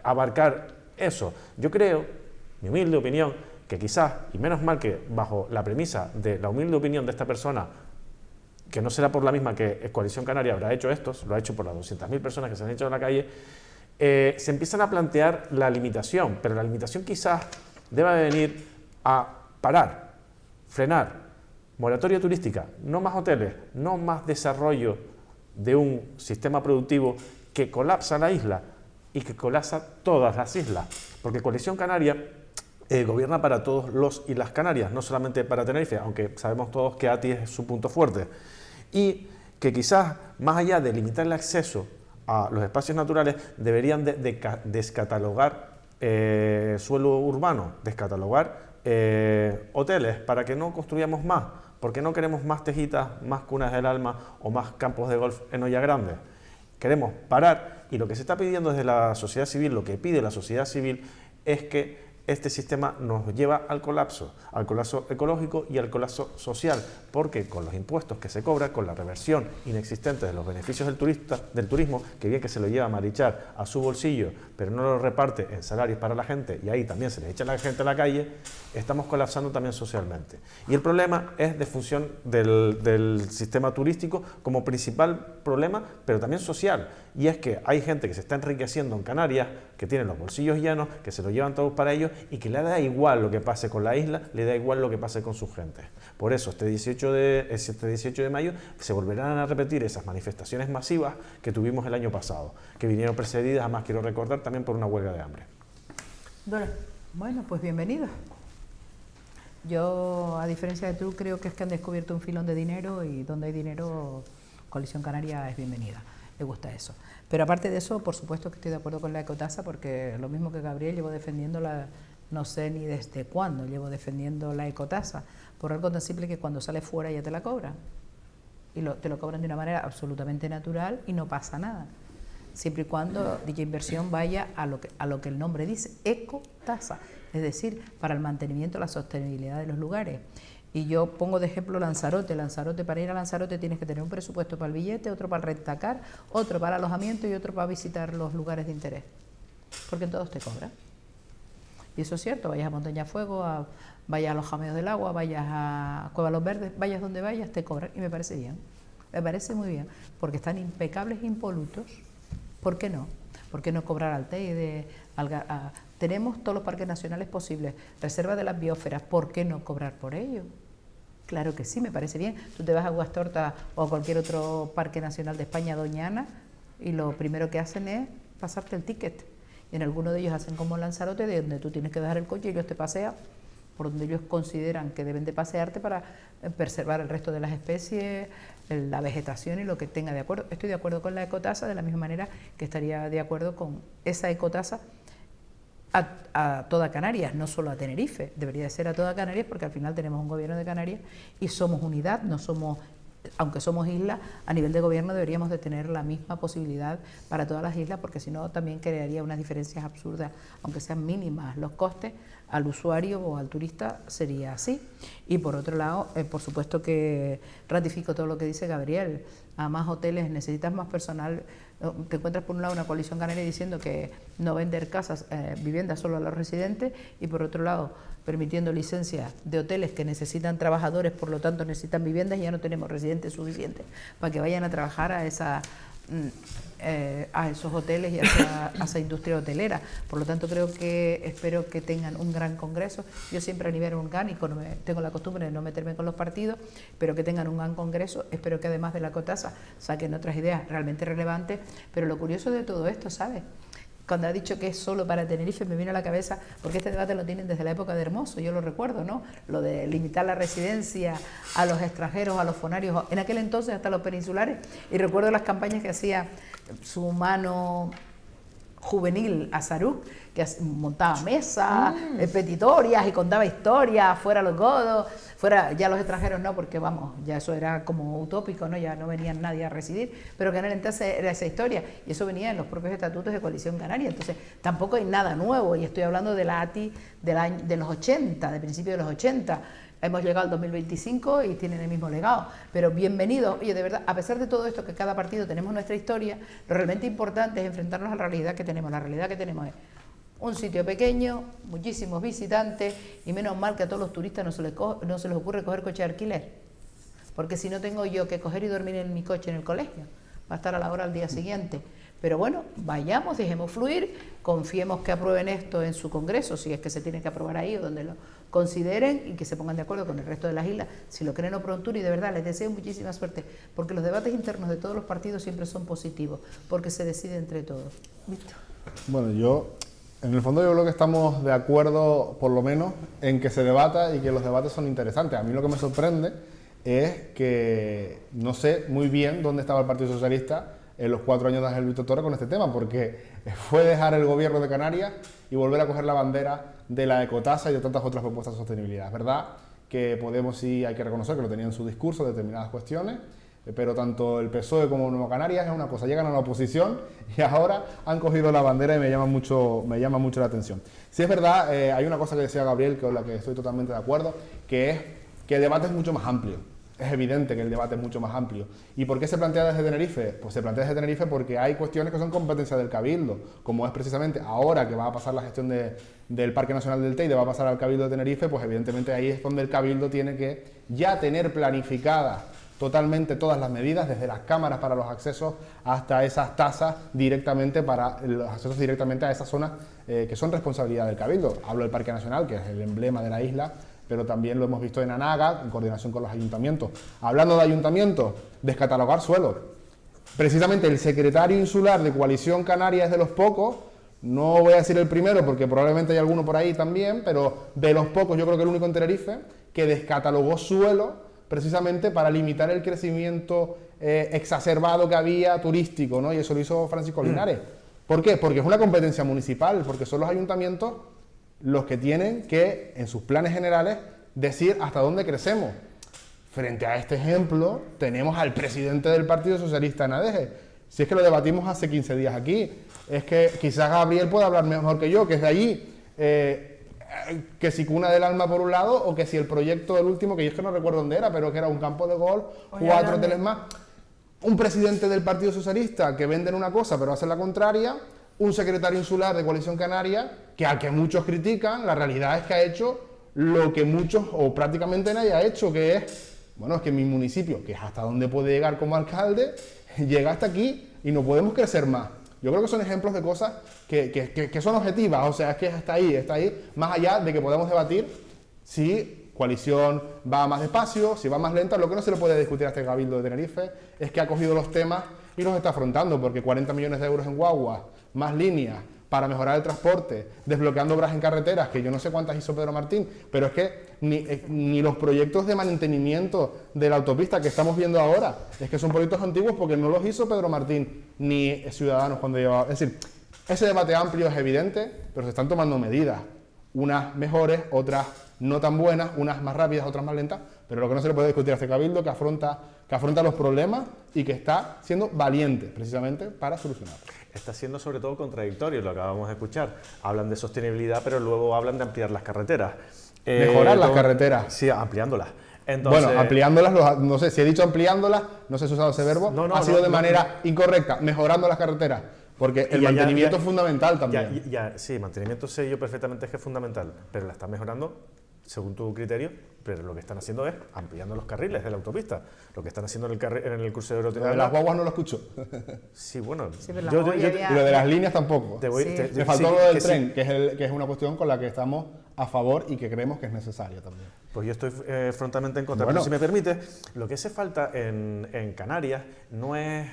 abarcar eso? Yo creo, mi humilde opinión, que quizás, y menos mal que bajo la premisa de la humilde opinión de esta persona, que no será por la misma que Coalición Canaria habrá hecho esto, lo ha hecho por las 200.000 personas que se han hecho en la calle, se empiezan a plantear la limitación, pero la limitación quizás deba de venir a parar, frenar, moratoria turística, no más hoteles, no más desarrollo de un sistema productivo que colapsa la isla y que colapsa todas las islas, porque Coalición Canaria gobierna para todos los y las Canarias, no solamente para Tenerife, aunque sabemos todos que ATI es su punto fuerte, y que quizás, más allá de limitar el acceso a los espacios naturales, deberían descatalogar suelo urbano, descatalogar hoteles, para que no construyamos más, porque no queremos más tejitas, más Cunas del Alma o más campos de golf en Olla Grande. Queremos parar, y lo que se está pidiendo desde la sociedad civil, lo que pide la sociedad civil, es que este sistema nos lleva al colapso ecológico y al colapso social, porque con los impuestos que se cobran, con la reversión inexistente de los beneficios del turismo, que bien que se lo lleva a Marichar a su bolsillo, pero no lo reparte en salarios para la gente, y ahí también se le echa a la gente a la calle, estamos colapsando también socialmente. Y el problema es de función del sistema turístico como principal problema, pero también social, y es que hay gente que se está enriqueciendo en Canarias, que tiene los bolsillos llenos, que se lo llevan todos para ellos, y que le da igual lo que pase con la isla, le da igual lo que pase con su gente. Por eso, este 18 de mayo se volverán a repetir esas manifestaciones masivas que tuvimos el año pasado, que vinieron precedidas, además quiero recordar, también por una huelga de hambre. Dora, bueno, pues bienvenida. Yo, a diferencia de tú, creo que es que han descubierto un filón de dinero, y donde hay dinero, Coalición Canaria es bienvenida. Le gusta eso. Pero aparte de eso, por supuesto que estoy de acuerdo con la ecotasa, porque lo mismo que Gabriel, llevo defendiendo no sé ni desde cuándo llevo defendiendo la ecotasa, por algo tan simple que cuando sales fuera ya te la cobran. Y te lo cobran de una manera absolutamente natural y no pasa nada. Siempre y cuando dicha inversión vaya a lo que el nombre dice, ecotasa, es decir, para el mantenimiento, la sostenibilidad de los lugares. Y yo pongo de ejemplo Lanzarote. Lanzarote, para ir a Lanzarote tienes que tener un presupuesto para el billete, otro para el rentacar, otro para alojamiento y otro para visitar los lugares de interés. Porque en todos te cobran. Y eso es cierto, vayas a Montaña Fuego, vayas a los Jameos del Agua, vayas a Cueva Los Verdes, vayas donde vayas, te cobran. Y me parece bien, me parece muy bien, porque están impecables e impolutos. ¿Por qué no? ¿Por qué no cobrar al Teide? Tenemos todos los parques nacionales posibles, reservas de las biosferas, ¿por qué no cobrar por ello? Claro que sí, me parece bien. Tú te vas a Guastorta o a cualquier otro parque nacional de España, Doñana, y lo primero que hacen es pasarte el ticket. Y en alguno de ellos hacen como Lanzarote, de donde tú tienes que dejar el coche y ellos te pasean por donde ellos consideran que deben de pasearte para preservar el resto de las especies, la vegetación y lo que tenga de acuerdo. Estoy de acuerdo con la ecotasa, de la misma manera que estaría de acuerdo con esa ecotasa a toda Canarias, no solo a Tenerife. Debería de ser a toda Canarias, porque al final tenemos un gobierno de Canarias y somos unidad, no somos, aunque somos islas, a nivel de gobierno deberíamos de tener la misma posibilidad para todas las islas, porque si no también crearía unas diferencias absurdas, aunque sean mínimas los costes, al usuario o al turista sería así. Y por otro lado, por supuesto que ratifico todo lo que dice Gabriel. A más hoteles necesitas más personal. Te encuentras por un lado una coalición canaria diciendo que no vender casas, viviendas solo a los residentes, y por otro lado permitiendo licencias de hoteles que necesitan trabajadores, por lo tanto necesitan viviendas, y ya no tenemos residentes suficientes para que vayan a trabajar a esos hoteles y a esa industria hotelera. Por lo tanto, espero que tengan un gran congreso. Yo siempre a nivel orgánico tengo la costumbre de no meterme con los partidos, pero que tengan un gran congreso. Espero que además de la ecotasa saquen otras ideas realmente relevantes. Pero lo curioso de todo esto, ¿sabes? Cuando ha dicho que es solo para Tenerife, me vino a la cabeza, porque este debate lo tienen desde la época de Hermoso, yo lo recuerdo, ¿no? Lo de limitar la residencia a los extranjeros, a los fonarios, en aquel entonces hasta los peninsulares, y recuerdo las campañas que hacía su mano juvenil Azarú, que montaba mesas, petitorias y contaba historias, fuera los godos, fuera ya los extranjeros no, porque vamos, ya eso era como utópico, ¿no? Ya no venían nadie a residir, pero que en el entonces era esa historia, y eso venía en los propios estatutos de Coalición Canaria. Entonces tampoco hay nada nuevo, y estoy hablando de la ATI de los 80, de principios de los 80, hemos llegado al 2025 y tienen el mismo legado, pero bienvenido. Oye, de verdad, a pesar de todo esto, que cada partido tenemos nuestra historia, lo realmente importante es enfrentarnos a la realidad que tenemos. La realidad que tenemos es un sitio pequeño, muchísimos visitantes, y menos mal que a todos los turistas no se les ocurre coger coche de alquiler, porque si no tengo yo que coger y dormir en mi coche en el colegio, va a estar a la hora al día siguiente. Pero bueno, vayamos, dejemos fluir, confiemos que aprueben esto en su congreso, si es que se tiene que aprobar ahí o donde lo consideren, y que se pongan de acuerdo con el resto de las islas, si lo creen oportuno. Y de verdad les deseo muchísima suerte, porque los debates internos de todos los partidos siempre son positivos, porque se decide entre todos. ¿Listo? Bueno, en el fondo yo creo que estamos de acuerdo, por lo menos, en que se debata y que los debates son interesantes. A mí lo que me sorprende es que no sé muy bien dónde estaba el Partido Socialista en los 4 años de Ángel Víctor Torres con este tema, porque fue dejar el gobierno de Canarias y volver a coger la bandera de la ecotasa y de tantas otras propuestas de sostenibilidad. Es verdad que Podemos, sí hay que reconocer que lo tenía en su discurso, determinadas cuestiones, pero tanto el PSOE como Nueva Canarias es una cosa, llegan a la oposición y ahora han cogido la bandera, y me llama mucho la atención. Sí es verdad, hay una cosa que decía Gabriel, con la que estoy totalmente de acuerdo, que es que el debate es mucho más amplio. Es evidente que el debate es mucho más amplio. ¿Y por qué se plantea desde Tenerife? Pues se plantea desde Tenerife porque hay cuestiones que son competencia del Cabildo, como es precisamente ahora que va a pasar la gestión del Parque Nacional del Teide, va a pasar al Cabildo de Tenerife, pues evidentemente ahí es donde el Cabildo tiene que ya tener planificadas totalmente todas las medidas, desde las cámaras para los accesos hasta esas tasas directamente para los accesos directamente a esas zonas que son responsabilidad del Cabildo. Hablo del Parque Nacional, que es el emblema de la isla, pero también lo hemos visto en Anaga, en coordinación con los ayuntamientos. Hablando de ayuntamientos, descatalogar suelo. Precisamente el secretario insular de Coalición Canaria es de los pocos, no voy a decir el primero porque probablemente hay alguno por ahí también, pero de los pocos, yo creo que el único en Tenerife, que descatalogó suelo precisamente para limitar el crecimiento exacerbado que había turístico, ¿no? Y eso lo hizo Francisco Linares. ¿Por qué? Porque es una competencia municipal, porque son los ayuntamientos los que tienen que, en sus planes generales, decir hasta dónde crecemos. Frente a este ejemplo, tenemos al presidente del Partido Socialista en Adeje. Si es que lo debatimos hace 15 días aquí, es que quizás Gabriel pueda hablar mejor que yo, que es de allí, que si Cuna del Alma por un lado, o que si el proyecto del último, que yo es que no recuerdo dónde era, pero que era un campo de golf, 4 hoteles más. Un presidente del Partido Socialista que venden una cosa pero hacen la contraria, un secretario insular de Coalición Canaria, que al que muchos critican, la realidad es que ha hecho lo que muchos o prácticamente nadie ha hecho, que es, bueno, es que mi municipio, que es hasta donde puede llegar como alcalde, llega hasta aquí y no podemos crecer más. Yo creo que son ejemplos de cosas que son objetivas, o sea, es que está ahí, más allá de que podemos debatir si coalición va más despacio, si va más lenta. Lo que no se le puede discutir a este Cabildo de Tenerife es que ha cogido los temas y los está afrontando, porque 40 millones de euros en guaguas, más líneas para mejorar el transporte, desbloqueando obras en carreteras, que yo no sé cuántas hizo Pedro Martín, pero es que ni los proyectos de mantenimiento de la autopista que estamos viendo ahora, es que son proyectos antiguos porque no los hizo Pedro Martín ni Ciudadanos cuando llevaba... Es decir, ese debate amplio es evidente, pero se están tomando medidas, unas mejores, otras no tan buenas, unas más rápidas, otras más lentas, pero lo que no se le puede discutir a este Cabildo que afronta los problemas y que está siendo valiente precisamente para solucionarlos. Está siendo sobre todo contradictorio, lo acabamos de escuchar. Hablan de sostenibilidad, pero luego hablan de ampliar las carreteras. Mejorar las carreteras. Sí, ampliándolas. Entonces, bueno, ampliándolas, no sé si he dicho ampliándolas, no sé si he usado ese verbo, ha sido de manera incorrecta, mejorando las carreteras. Porque el mantenimiento es fundamental también. Sí, mantenimiento sé yo perfectamente que es fundamental, pero la están mejorando según tu criterio, pero lo que están haciendo es ampliando los carriles de la autopista. Lo que están haciendo en el crucero de Lo de las guaguas no lo escucho. Sí, bueno. Sí, y lo de las líneas tampoco. Me faltó lo del tren, que es una cuestión con la que estamos a favor y que creemos que es necesaria también. Pues yo estoy frontalmente en contra. Bueno, pero si me permite, lo que hace falta en Canarias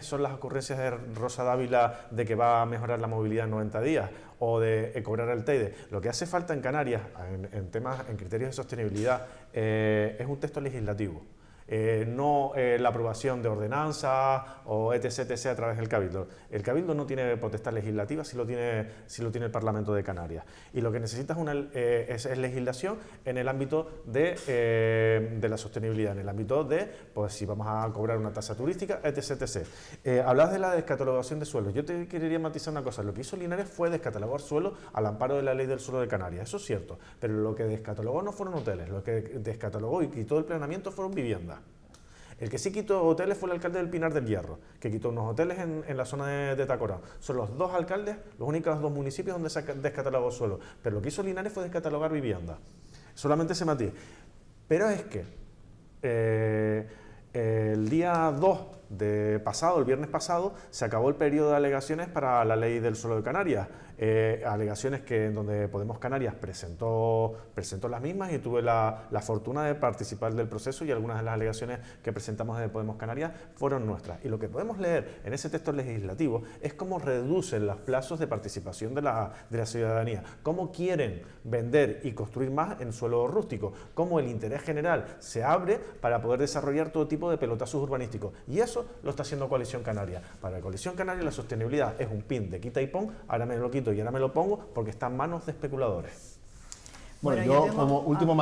son las ocurrencias de Rosa Dávila de que va a mejorar la movilidad en 90 días o de cobrar el Teide. Lo que hace falta en Canarias, en criterios de sostenibilidad, es un texto legislativo. No la aprobación de ordenanzas o etc. a través del Cabildo. El Cabildo no tiene potestad legislativa, si lo tiene el Parlamento de Canarias. Y lo que necesita es legislación en el ámbito de la sostenibilidad, en el ámbito de, pues si vamos a cobrar una tasa turística, etc. Hablas de la descatalogación de suelos. Yo te quería matizar una cosa. Lo que hizo Linares fue descatalogar suelo al amparo de la ley del suelo de Canarias. Eso es cierto. Pero lo que descatalogó no fueron hoteles. Lo que descatalogó y quitó el planeamiento fueron viviendas. El que sí quitó hoteles fue el alcalde del Pinar del Hierro, que quitó unos hoteles en la zona de Tacorán. Son los dos alcaldes, los únicos dos municipios donde se descatalogó suelo. Pero lo que hizo Linares fue descatalogar viviendas. Solamente ese matiz. Pero es que el día 2 el viernes pasado, se acabó el periodo de alegaciones para la ley del suelo de Canarias. Alegaciones en donde Podemos Canarias presentó las mismas y tuve la fortuna de participar del proceso, y algunas de las alegaciones que presentamos de Podemos Canarias fueron nuestras. Y lo que podemos leer en ese texto legislativo es cómo reducen los plazos de participación de la ciudadanía, cómo quieren vender y construir más en suelo rústico, cómo el interés general se abre para poder desarrollar todo tipo de pelotazos urbanísticos. Y eso lo está haciendo Coalición Canaria. Para la Coalición Canaria la sostenibilidad es un pin de quita y pon, ahora me lo quito y ahora me lo pongo, porque está en manos de especuladores. Bueno, yo como último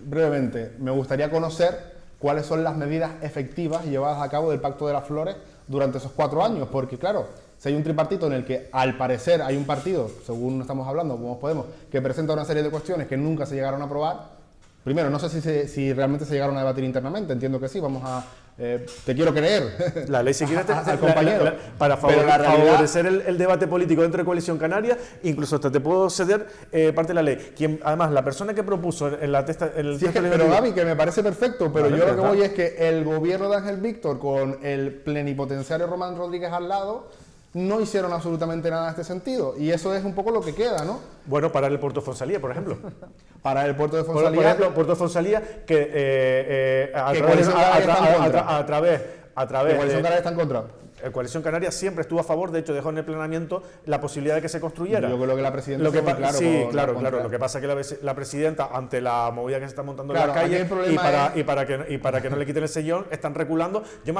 brevemente, me gustaría conocer cuáles son las medidas efectivas llevadas a cabo del Pacto de las Flores durante esos 4 años, porque claro, si hay un tripartito en el que al parecer hay un partido, según estamos hablando, como Podemos, que presenta una serie de cuestiones que nunca se llegaron a aprobar. Primero, no sé si realmente se llegaron a debatir internamente, entiendo que sí, vamos a... te quiero creer. La ley, si quieres, al compañero. Para favorecer el debate político dentro de Coalición Canaria, incluso hasta te puedo ceder parte de la ley. Además, la persona que propuso en el texto pero Gaby, que me parece perfecto, pero yo lo que voy es que el gobierno de Ángel Víctor, con el plenipotenciario Román Rodríguez al lado, no hicieron absolutamente nada en este sentido. Y eso es un poco lo que queda, ¿no? Bueno, para el puerto de Fonsalía, por ejemplo. Para el puerto de Fonsalía. Por ejemplo, puerto de Fonsalía, que a través de Coalición Canaria está en contra. Coalición Canaria siempre estuvo a favor, de hecho dejó en el planeamiento la posibilidad de que se construyera. Yo creo que la presidenta claro. Lo que pasa es que la presidenta, ante la movida que se está montando en las calles y para que no le quiten el sellón, están reculando. Yo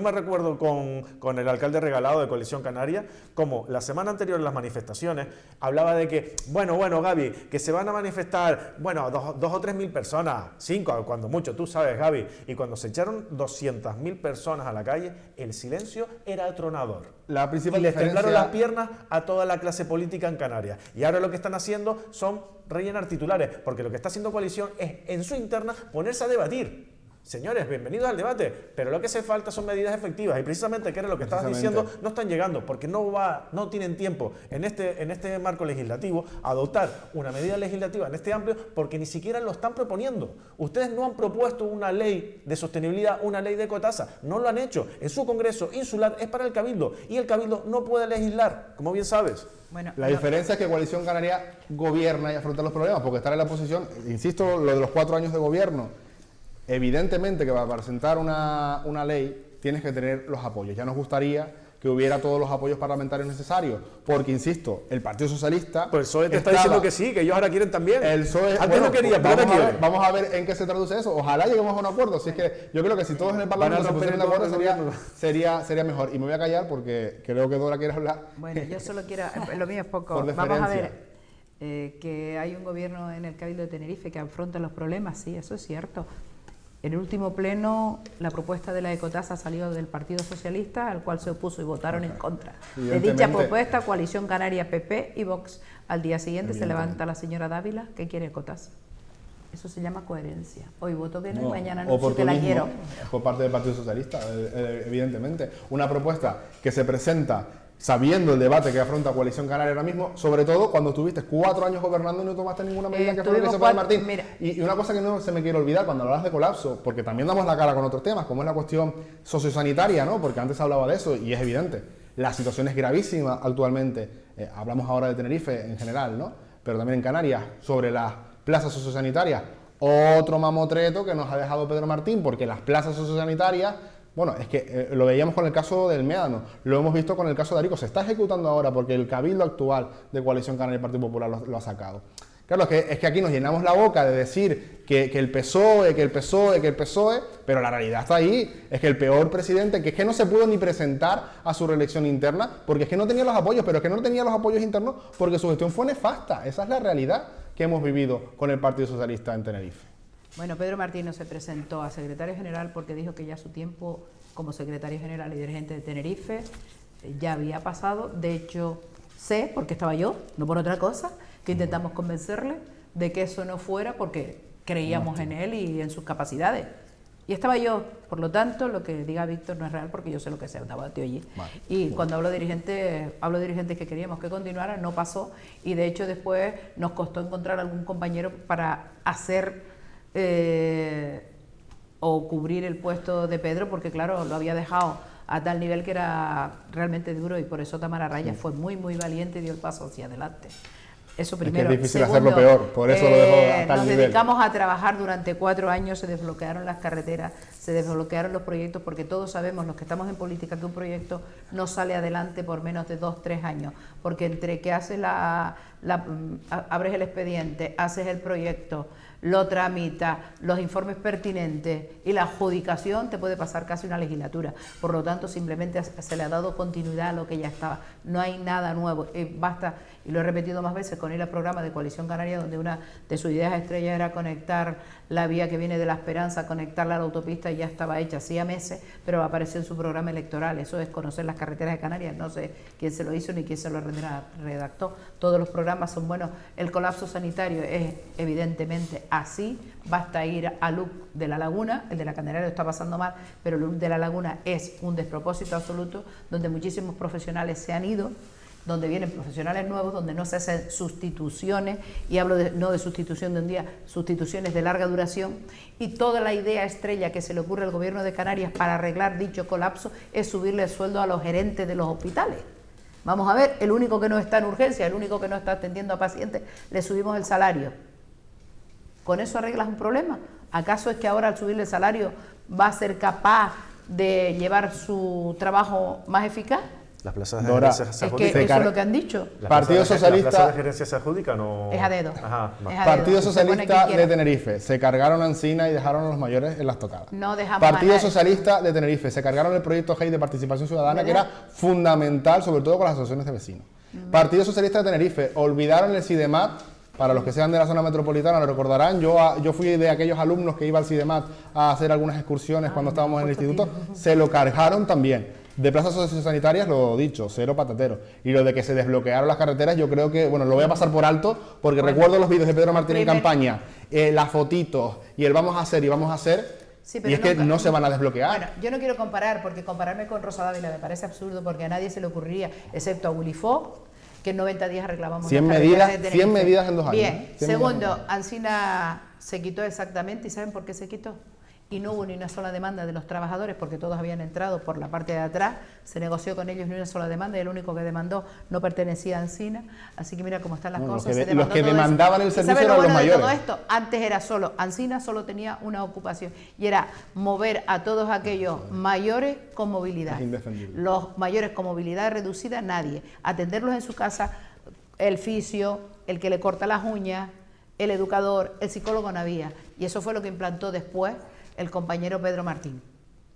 me recuerdo con el alcalde regalado de Coalición Canaria, como la semana anterior en las manifestaciones hablaba de que, bueno, Gaby, que se van a manifestar, 2 o 3 mil personas, 5 cuando mucho, tú sabes, Gaby, y cuando se echaron 200.000 personas a la calle, el silencio era atronador. La principal y les temblaron las piernas a toda la clase política en Canarias. Y ahora lo que están haciendo son rellenar titulares, porque lo que está haciendo Coalición es, en su interna, ponerse a debatir. Señores, bienvenidos al debate, pero lo que hace falta son medidas efectivas y precisamente, que era lo que estabas diciendo, no están llegando porque no tienen tiempo en este marco legislativo a adoptar una medida legislativa en este amplio porque ni siquiera lo están proponiendo. Ustedes no han propuesto una ley de sostenibilidad, una ley de ecotasa, no lo han hecho. En su Congreso insular es para el Cabildo y el Cabildo no puede legislar, como bien sabes. Bueno, la diferencia es que Coalición Canaria gobierna y afronta los problemas, porque estar en la oposición, insisto, lo de los 4 años de gobierno, evidentemente que para presentar una ley tienes que tener los apoyos. Ya nos gustaría que hubiera todos los apoyos parlamentarios necesarios, porque, insisto, el Partido Socialista... Pues el PSOE te está diciendo que sí, que ellos ahora quieren también. El PSOE... Antes no quería, pero ahora quiere. Vamos a ver en qué se traduce eso. Ojalá lleguemos a un acuerdo. Si es que yo creo que si todos en el Parlamento se pusieran de acuerdo sería mejor. Y me voy a callar porque creo que Dora quiere hablar. Bueno, yo solo quiero... Lo mío es poco. Vamos a ver, que hay un gobierno en el Cabildo de Tenerife que afronta los problemas, sí, eso es cierto. En el último pleno, la propuesta de la ecotasa salió del Partido Socialista, al cual se opuso y votaron en contra. De dicha propuesta, Coalición Canaria, PP y Vox. Al día siguiente se levanta la señora Dávila, que quiere ecotasa. Eso se llama coherencia. Hoy voto que no y mañana no, porque la quiero. Por parte del Partido Socialista, evidentemente. Una propuesta que se presenta sabiendo el debate que afronta Coalición Canaria ahora mismo, sobre todo cuando estuviste 4 años gobernando y no tomaste ninguna medida que fue lo que hizo Padre Martín. Y una cosa que no se me quiere olvidar cuando hablas de colapso, porque también damos la cara con otros temas, como es la cuestión sociosanitaria, ¿no? Porque antes hablaba de eso y es evidente. La situación es gravísima actualmente. Hablamos ahora de Tenerife en general, ¿no? Pero también en Canarias, sobre las plazas sociosanitarias. Otro mamotreto que nos ha dejado Pedro Martín, porque las plazas sociosanitarias... Bueno, es que lo veíamos con el caso del Médano, lo hemos visto con el caso de Arico, se está ejecutando ahora porque el Cabildo actual de Coalición Canaria y el Partido Popular lo ha sacado. Claro, es que aquí nos llenamos la boca de decir que el PSOE, pero la realidad está ahí, es que el peor presidente, que es que no se pudo ni presentar a su reelección interna, porque es que no tenía los apoyos, pero es que no tenía los apoyos internos porque su gestión fue nefasta. Esa es la realidad que hemos vivido con el Partido Socialista en Tenerife. Bueno, Pedro Martín no se presentó a secretario general porque dijo que ya su tiempo como secretario general y dirigente de Tenerife ya había pasado. De hecho, sé, porque estaba yo, no por otra cosa, que intentamos convencerle de que eso no fuera porque creíamos en él y en sus capacidades. Y estaba yo, por lo tanto, lo que diga Víctor no es real porque yo sé lo que sea, estaba allí. Y cuando hablo de dirigentes que queríamos que continuara, no pasó. Y de hecho después nos costó encontrar algún compañero para hacer... o cubrir el puesto de Pedro, porque claro, lo había dejado a tal nivel que era realmente duro y por eso Tamara Raya fue muy valiente y dio el paso hacia adelante. Eso primero. Es que es difícil hacerlo peor, por eso lo dejó a tal nivel. Nos dedicamos a trabajar durante 4 años, se desbloquearon las carreteras, se desbloquearon los proyectos, porque todos sabemos, los que estamos en política, que un proyecto no sale adelante por menos de 2-3 años, porque entre que haces abres el expediente, haces el proyecto, lo tramita, los informes pertinentes y la adjudicación, te puede pasar casi una legislatura. Por lo tanto, simplemente se le ha dado continuidad a lo que ya estaba. No hay nada nuevo. Basta, y lo he repetido más veces, con ir al programa de Coalición Canaria, donde una de sus ideas estrellas era conectar la vía que viene de La Esperanza, conectarla a la autopista, y ya estaba hecha hacía meses, pero apareció en su programa electoral. Eso es conocer las carreteras de Canarias. No sé quién se lo hizo ni quién se lo redactó. Todos los programas son buenos. El colapso sanitario es evidentemente así. Basta ir a LUC de La Laguna, el de la Candelaria lo está pasando mal, pero el LUC de La Laguna es un despropósito absoluto, donde muchísimos profesionales se han ido, donde vienen profesionales nuevos, donde no se hacen sustituciones, y hablo no de sustitución de un día, sustituciones de larga duración, y toda la idea estrella que se le ocurre al gobierno de Canarias para arreglar dicho colapso es subirle el sueldo a los gerentes de los hospitales. Vamos a ver, el único que no está en urgencia, el único que no está atendiendo a pacientes, le subimos el salario. ¿Con eso arreglas un problema? ¿Acaso es que ahora al subirle el salario va a ser capaz de llevar su trabajo más eficaz? Las plazas de gerencia se adjudican. Es que eso es lo que han dicho. Partido Socialista. ¿Las plazas de gerencia se adjudican o...? Es a dedo. Ajá, es a Partido dedo. Socialista de Tenerife. Se cargaron a Encina y dejaron a los mayores en las tocadas. No dejamos Partido a Socialista de Tenerife. Se cargaron el proyecto GEI de participación ciudadana, que era fundamental, sobre todo con las asociaciones de vecinos. Partido Socialista de Tenerife. Olvidaron el SIDEMAT. Para los que sean de la zona metropolitana lo recordarán, yo fui de aquellos alumnos que iba al SIDEMAT a hacer algunas excursiones cuando estábamos en el instituto. Se lo cargaron también. De plazas sociosanitarias, lo dicho, cero patatero. Y lo de que se desbloquearon las carreteras, yo creo que, bueno, lo voy a pasar por alto, porque recuerdo los vídeos de Pedro Martín en campaña, las fotitos y el vamos a hacer y vamos a hacer, Sí, y es que no se van a desbloquear. Bueno, yo no quiero comparar, porque compararme con Rosa Dávila me parece absurdo, porque a nadie se le ocurriría, excepto a Willy Fogg, que en 90 días reclamamos 100 medidas en 2 años. Bien, segundo, Alsina se quitó exactamente, ¿y saben por qué se quitó? Y no hubo ni una sola demanda de los trabajadores, porque todos habían entrado por la parte de atrás, se negoció con ellos ni una sola demanda, y el único que demandó no pertenecía a Alsina, así que mira cómo están las cosas. Los que demandaban el servicio eran los mayores. De todo esto, antes era solo, Alsina solo tenía una ocupación, y era mover a todos aquellos mayores con movilidad. Es indefendible. Los mayores con movilidad reducida, nadie. Atenderlos en su casa, el fisio, el que le corta las uñas, el educador, el psicólogo no había, y eso fue lo que implantó después el compañero Pedro Martín.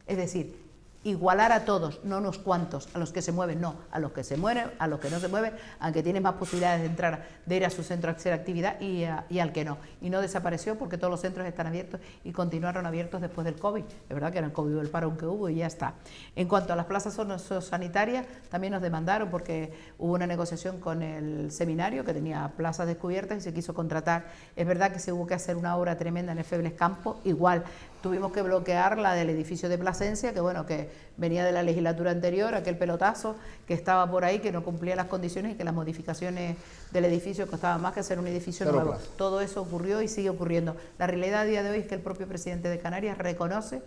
Es decir, igualar a todos, no unos cuantos, a los que se mueven, no, a los que se mueven, a los que no se mueven, aunque tienen más posibilidades de entrar, de ir a su centro a hacer actividad y al que no. Y no desapareció porque todos los centros están abiertos y continuaron abiertos después del COVID. Es verdad que en el COVID el parón que hubo y ya está. En cuanto a las plazas sanitarias, también nos demandaron porque hubo una negociación con el seminario que tenía plazas descubiertas y se quiso contratar. Es verdad que se hubo que hacer una obra tremenda en el Febles Campo, igual. Tuvimos que bloquear la del edificio de Plasencia, que bueno, que venía de la legislatura anterior, aquel pelotazo que estaba por ahí, que no cumplía las condiciones y que las modificaciones del edificio costaban más que hacer un edificio nuevo. Plaza. Todo eso ocurrió y sigue ocurriendo. La realidad a día de hoy es que el propio presidente de Canarias reconoce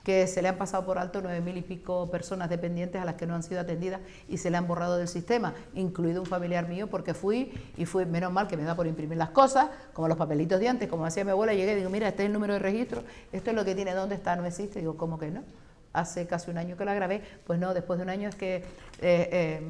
que se le han pasado por alto 9.000 y pico personas dependientes a las que no han sido atendidas y se le han borrado del sistema, incluido un familiar mío, porque fui, menos mal que me da por imprimir las cosas, como los papelitos de antes, como hacía mi abuela, llegué y digo, mira, este es el número de registro, esto es lo que tiene, ¿dónde está? No existe. Digo, ¿cómo que no? Hace casi un año que la grabé, pues no, después de un año es que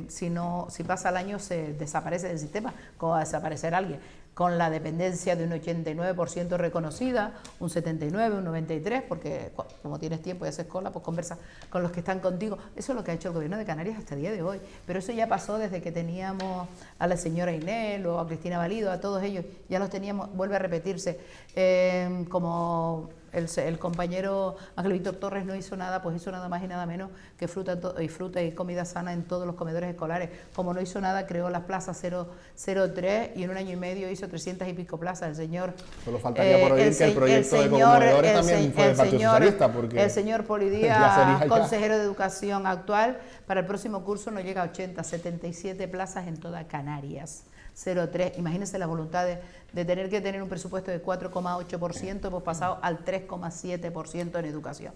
si pasa el año se desaparece del sistema, como va a desaparecer alguien, con la dependencia de un 89% reconocida, un 79, un 93, porque como tienes tiempo y haces cola, pues conversas con los que están contigo. Eso es lo que ha hecho el gobierno de Canarias hasta el día de hoy, pero eso ya pasó desde que teníamos a la señora Inés, luego a Cristina Valido, a todos ellos, ya los teníamos, vuelve a repetirse, como el compañero Ángel Víctor Torres no hizo nada, pues hizo nada más y nada menos que fruta y comida sana en todos los comedores escolares. Como no hizo nada, creó las plazas 003 y en un año y medio hizo 300 y pico plazas. El señor... Solo faltaría por oír que el proyecto de comedores también fue del Partido Socialista, porque... El señor Polidía, consejero de Educación actual, para el próximo curso no llega a 80, 77 plazas en toda Canarias. 0,3. Imagínense la voluntad de tener que tener un presupuesto de 4,8%, hemos pasado al 3,7% en educación.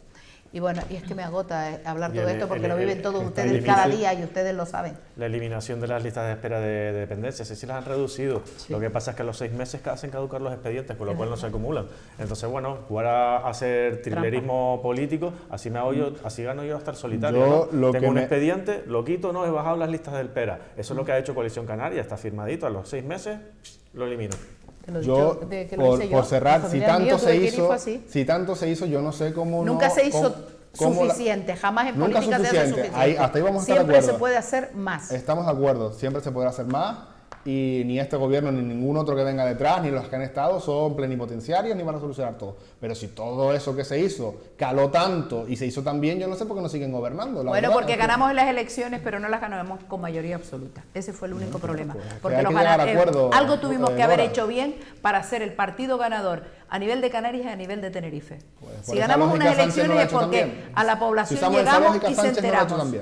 Y bueno, y es que me agota hablar todo esto porque lo viven todos ustedes cada día y ustedes lo saben. La eliminación de las listas de espera de dependencias, sí las han reducido. Sí. Lo que pasa es que a los 6 meses hacen caducar los expedientes, con lo cual no se acumulan. Entonces, bueno, jugar a hacer trilerismo político, así me hago yo, así gano yo a estar solitario. ¿No? Tengo un expediente, lo quito, no, he bajado las listas del PERA. Eso es lo que ha hecho Coalición Canaria, está firmadito, a los 6 meses lo elimino. Yo, por cerrar, si tanto se hizo, yo no sé cómo nunca se hizo suficiente, jamás en política se hace suficiente. Ahí, hasta ahí vamos a estar de acuerdo. Siempre se puede hacer más. Estamos de acuerdo, siempre se podrá hacer más y ni este gobierno ni ningún otro que venga detrás, ni los que han estado son plenipotenciarios ni van a solucionar todo. Pero si todo eso que se hizo caló tanto y se hizo tan bien, yo no sé por qué no siguen gobernando. Bueno, porque ganamos las elecciones, pero no las ganamos con mayoría absoluta. Ese fue el único problema. Porque algo tuvimos que haber hecho bien para ser el partido ganador a nivel de Canarias y a nivel de Tenerife. Si ganamos unas elecciones es porque a la población llegamos y se enteramos.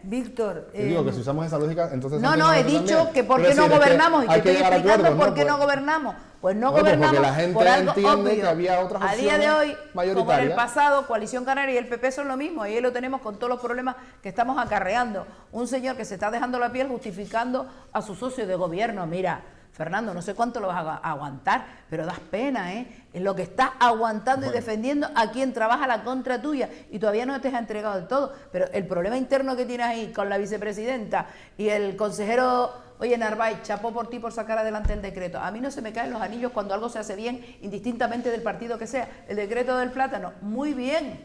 Víctor, digo que si usamos esa lógica, entonces... No, he dicho que por qué no gobernamos y te estoy explicando por qué no gobernamos. Pues no gobernamos porque la gente por algo entiende obvio. Que había otras opciones. A día de hoy, como en el pasado, Coalición Canaria y el PP son lo mismo, y ahí lo tenemos con todos los problemas que estamos acarreando. Un señor que se está dejando la piel justificando a su socio de gobierno. Mira, Fernando, no sé cuánto lo vas a aguantar, pero das pena, ¿eh? Es lo que estás aguantando y defendiendo a quien trabaja la contra tuya y todavía no te has entregado del todo. Pero el problema interno que tienes ahí con la vicepresidenta y el consejero, oye, Narváez, chapó por ti por sacar adelante el decreto. A mí no se me caen los anillos cuando algo se hace bien, indistintamente del partido que sea. El decreto del plátano, muy bien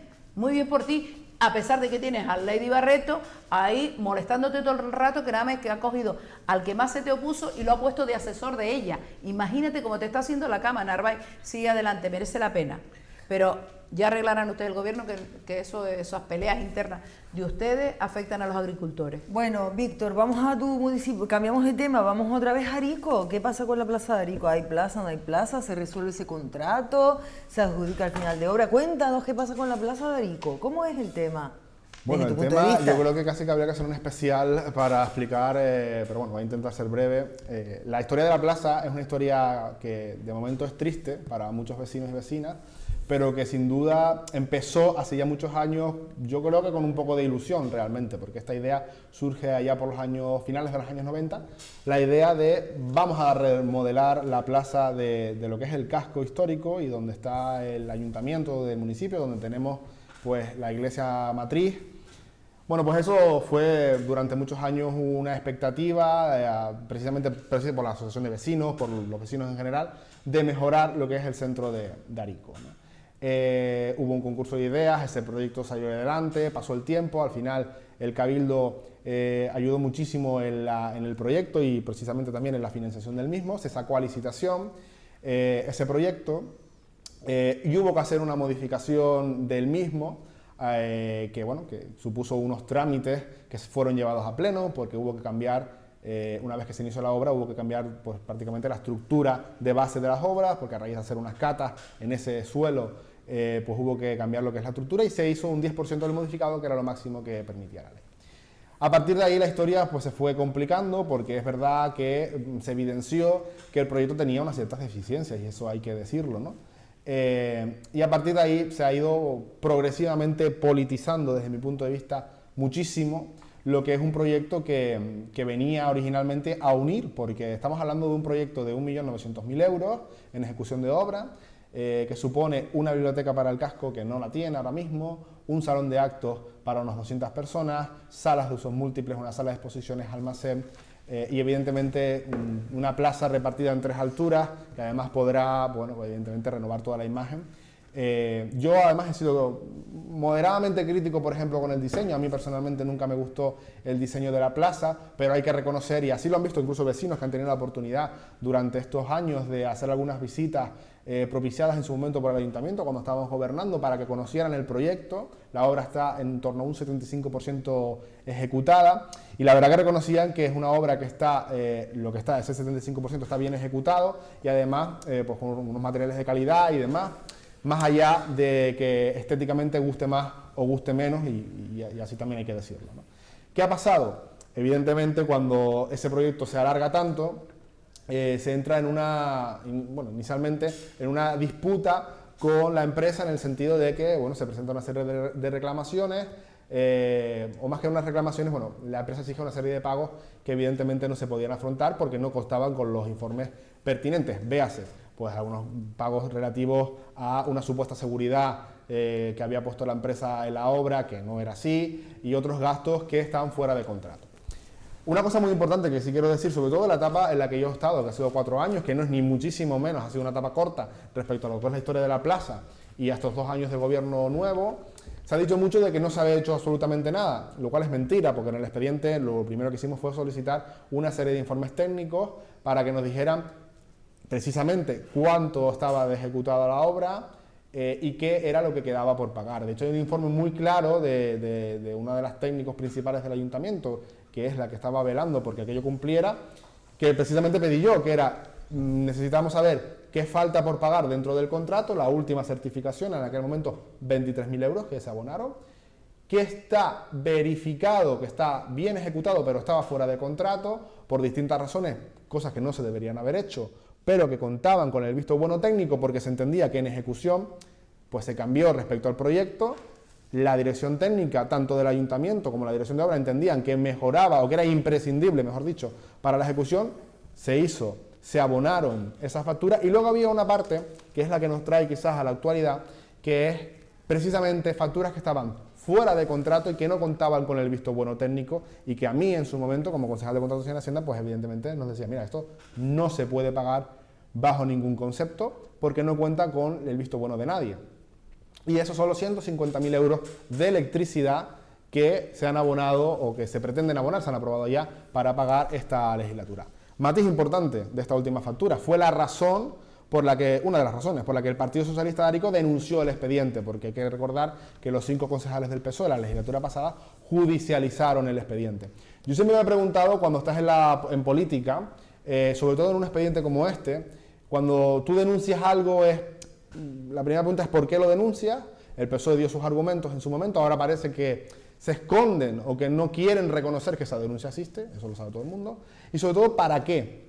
por ti. A pesar de que tienes a Lady Barreto ahí molestándote todo el rato, que nada más que ha cogido al que más se te opuso y lo ha puesto de asesor de ella. Imagínate cómo te está haciendo la cama, Narváez. Sigue adelante, merece la pena. Pero ya arreglarán ustedes el gobierno que esas peleas internas de ustedes afectan a los agricultores. Bueno, Víctor, vamos a tu municipio, cambiamos de tema, vamos otra vez a Arico. ¿Qué pasa con la plaza de Arico? ¿Hay plaza, no hay plaza? ¿Se resuelve ese contrato? ¿Se adjudica al final de obra? Cuéntanos qué pasa con la plaza de Arico. ¿Cómo es el tema? Bueno, el tema yo creo que casi que habría que hacer un especial para explicar, pero bueno, voy a intentar ser breve. La historia de la plaza es una historia que de momento es triste para muchos vecinos y vecinas, pero que sin duda empezó hace ya muchos años, yo creo que con un poco de ilusión realmente, porque esta idea surge allá por los años finales de los años 90, la idea de vamos a remodelar la plaza de lo que es el casco histórico y donde está el ayuntamiento del municipio, donde tenemos pues la iglesia matriz. Bueno, pues eso fue durante muchos años una expectativa, precisamente por la asociación de vecinos, por los vecinos en general, de mejorar lo que es el centro de Arico, ¿no? Hubo un concurso de ideas, ese proyecto salió adelante, pasó el tiempo, al final el Cabildo ayudó muchísimo en el proyecto y precisamente también en la financiación del mismo, se sacó a licitación ese proyecto y hubo que hacer una modificación del mismo. Que supuso unos trámites que fueron llevados a pleno porque hubo que cambiar, una vez que se inició la obra, hubo que cambiar pues, prácticamente la estructura de base de las obras, porque a raíz de hacer unas catas en ese suelo, pues hubo que cambiar lo que es la estructura y se hizo un 10% del modificado, que era lo máximo que permitía la ley. A partir de ahí la historia pues, se fue complicando porque es verdad que se evidenció que el proyecto tenía unas ciertas deficiencias y eso hay que decirlo, ¿no? Y a partir de ahí se ha ido progresivamente politizando desde mi punto de vista muchísimo lo que es un proyecto que venía originalmente a unir, porque estamos hablando de un proyecto de 1.900.000 euros en ejecución de obra, que supone una biblioteca para el casco que no la tiene ahora mismo, un salón de actos para unas 200 personas, salas de usos múltiples, una sala de exposiciones, almacén, y evidentemente una plaza repartida en 3 alturas, que además podrá, bueno, evidentemente renovar toda la imagen. Yo además he sido moderadamente crítico, por ejemplo, con el diseño. A mí personalmente nunca me gustó el diseño de la plaza, pero hay que reconocer, y así lo han visto incluso vecinos que han tenido la oportunidad durante estos años de hacer algunas visitas propiciadas en su momento por el ayuntamiento cuando estábamos gobernando para que conocieran el proyecto. La obra está en torno a un 75% ejecutada y la verdad que reconocían que es una obra que está, lo que está, ese 75% está bien ejecutado y además pues con unos materiales de calidad y demás, más allá de que estéticamente guste más o guste menos y así también hay que decirlo, ¿no? ¿Qué ha pasado? Evidentemente cuando ese proyecto se alarga tanto, se entra en inicialmente en una disputa con la empresa en el sentido de que, bueno, se presenta una serie de reclamaciones, o más que unas reclamaciones, bueno, la empresa exige una serie de pagos que evidentemente no se podían afrontar porque no constaban con los informes pertinentes. Véase, pues algunos pagos relativos a una supuesta seguridad que había puesto la empresa en la obra, que no era así, y otros gastos que estaban fuera de contrato. Una cosa muy importante que sí quiero decir, sobre todo en la etapa en la que yo he estado, que ha sido 4 años, que no es ni muchísimo menos, ha sido una etapa corta respecto a lo que es la historia de la plaza y a estos 2 años de gobierno nuevo, se ha dicho mucho de que no se había hecho absolutamente nada, lo cual es mentira, porque en el expediente lo primero que hicimos fue solicitar una serie de informes técnicos para que nos dijeran precisamente cuánto estaba ejecutada la obra y qué era lo que quedaba por pagar. De hecho hay un informe muy claro de una de las técnicos principales del ayuntamiento, que es la que estaba velando porque aquello cumpliera, que precisamente pedí yo, que era, necesitamos saber qué falta por pagar dentro del contrato, la última certificación, en aquel momento 23.000 euros que se abonaron, que está verificado, que está bien ejecutado, pero estaba fuera de contrato, por distintas razones, cosas que no se deberían haber hecho, pero que contaban con el visto bueno técnico porque se entendía que en ejecución pues se cambió respecto al proyecto. La dirección técnica, tanto del ayuntamiento como la dirección de obra, entendían que mejoraba o que era imprescindible, mejor dicho, para la ejecución, se hizo, se abonaron esas facturas y luego había una parte, que es la que nos trae quizás a la actualidad, que es precisamente facturas que estaban fuera de contrato y que no contaban con el visto bueno técnico y que a mí en su momento como concejal de Contratación en Hacienda pues evidentemente nos decía, mira, esto no se puede pagar bajo ningún concepto porque no cuenta con el visto bueno de nadie. Y eso son los 150.000 euros de electricidad que se han abonado o que se pretenden abonar, se han aprobado ya para pagar esta legislatura. Matiz importante de esta última factura, fue la razón una de las razones por la que el Partido Socialista de Arico denunció el expediente, porque hay que recordar que los 5 concejales del PSOE de la legislatura pasada judicializaron el expediente. Yo siempre me he preguntado, cuando estás en política, sobre todo en un expediente como este, cuando tú denuncias algo, la primera pregunta es ¿por qué lo denuncias? El PSOE dio sus argumentos en su momento, ahora parece que se esconden o que no quieren reconocer que esa denuncia existe, eso lo sabe todo el mundo, y sobre todo ¿para qué?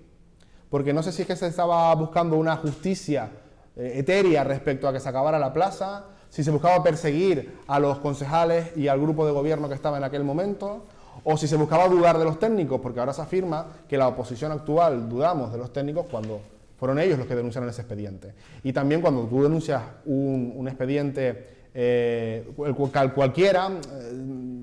Porque no sé si es que se estaba buscando una justicia etérea respecto a que se acabara la plaza, si se buscaba perseguir a los concejales y al grupo de gobierno que estaba en aquel momento, o si se buscaba dudar de los técnicos, porque ahora se afirma que la oposición actual dudamos de los técnicos cuando fueron ellos los que denunciaron ese expediente. Y también cuando tú denuncias un expediente cualquiera,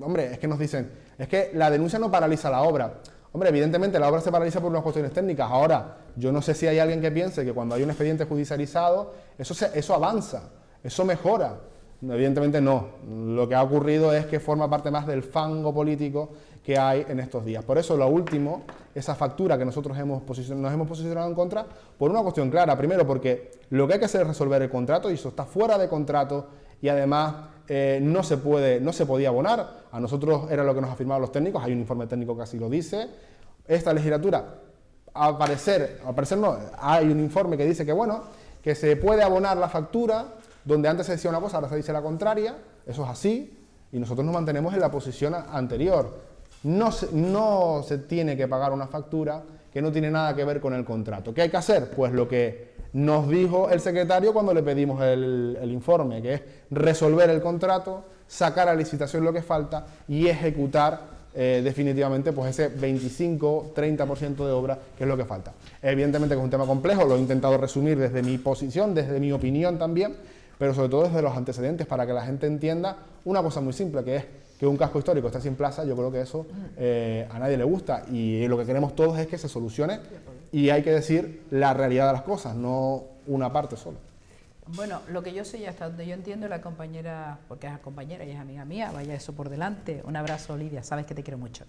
hombre, es que nos dicen, es que la denuncia no paraliza la obra. Hombre, evidentemente la obra se paraliza por unas cuestiones técnicas. Ahora, yo no sé si hay alguien que piense que cuando hay un expediente judicializado, eso avanza, eso mejora. Evidentemente no. Lo que ha ocurrido es que forma parte más del fango político que hay en estos días. Por eso, lo último, esa factura que nosotros nos hemos posicionado en contra, por una cuestión clara. Primero, porque lo que hay que hacer es resolver el contrato, y eso está fuera de contrato, y además no se podía abonar. A nosotros era lo que nos afirmaban los técnicos, hay un informe técnico que así lo dice. Esta legislatura, al parecer no, hay un informe que dice que bueno, que se puede abonar la factura, donde antes se decía una cosa, ahora se dice la contraria, eso es así, y nosotros nos mantenemos en la posición anterior. No se tiene que pagar una factura que no tiene nada que ver con el contrato. ¿Qué hay que hacer? Pues lo que nos dijo el secretario cuando le pedimos el informe, que es resolver el contrato, sacar a licitación lo que falta y ejecutar definitivamente pues ese 25-30% de obra, que es lo que falta. Evidentemente que es un tema complejo, lo he intentado resumir desde mi posición, desde mi opinión también, pero sobre todo desde los antecedentes, para que la gente entienda una cosa muy simple, que es que un casco histórico está sin plaza. Yo creo que eso a nadie le gusta, y lo que queremos todos es que se solucione, y hay que decir la realidad de las cosas, no una parte solo. Bueno, lo que yo sé, y hasta donde yo entiendo, la compañera, porque es compañera y es amiga mía, vaya eso por delante, un abrazo, Lidia, sabes que te quiero mucho.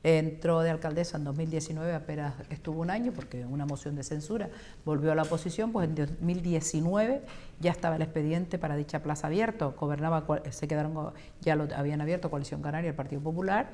Entró de alcaldesa en 2019, apenas estuvo un año, porque una moción de censura, volvió a la oposición, pues en 2019 ya estaba el expediente para dicha plaza abierto, ya lo habían abierto Coalición Canaria, el Partido Popular,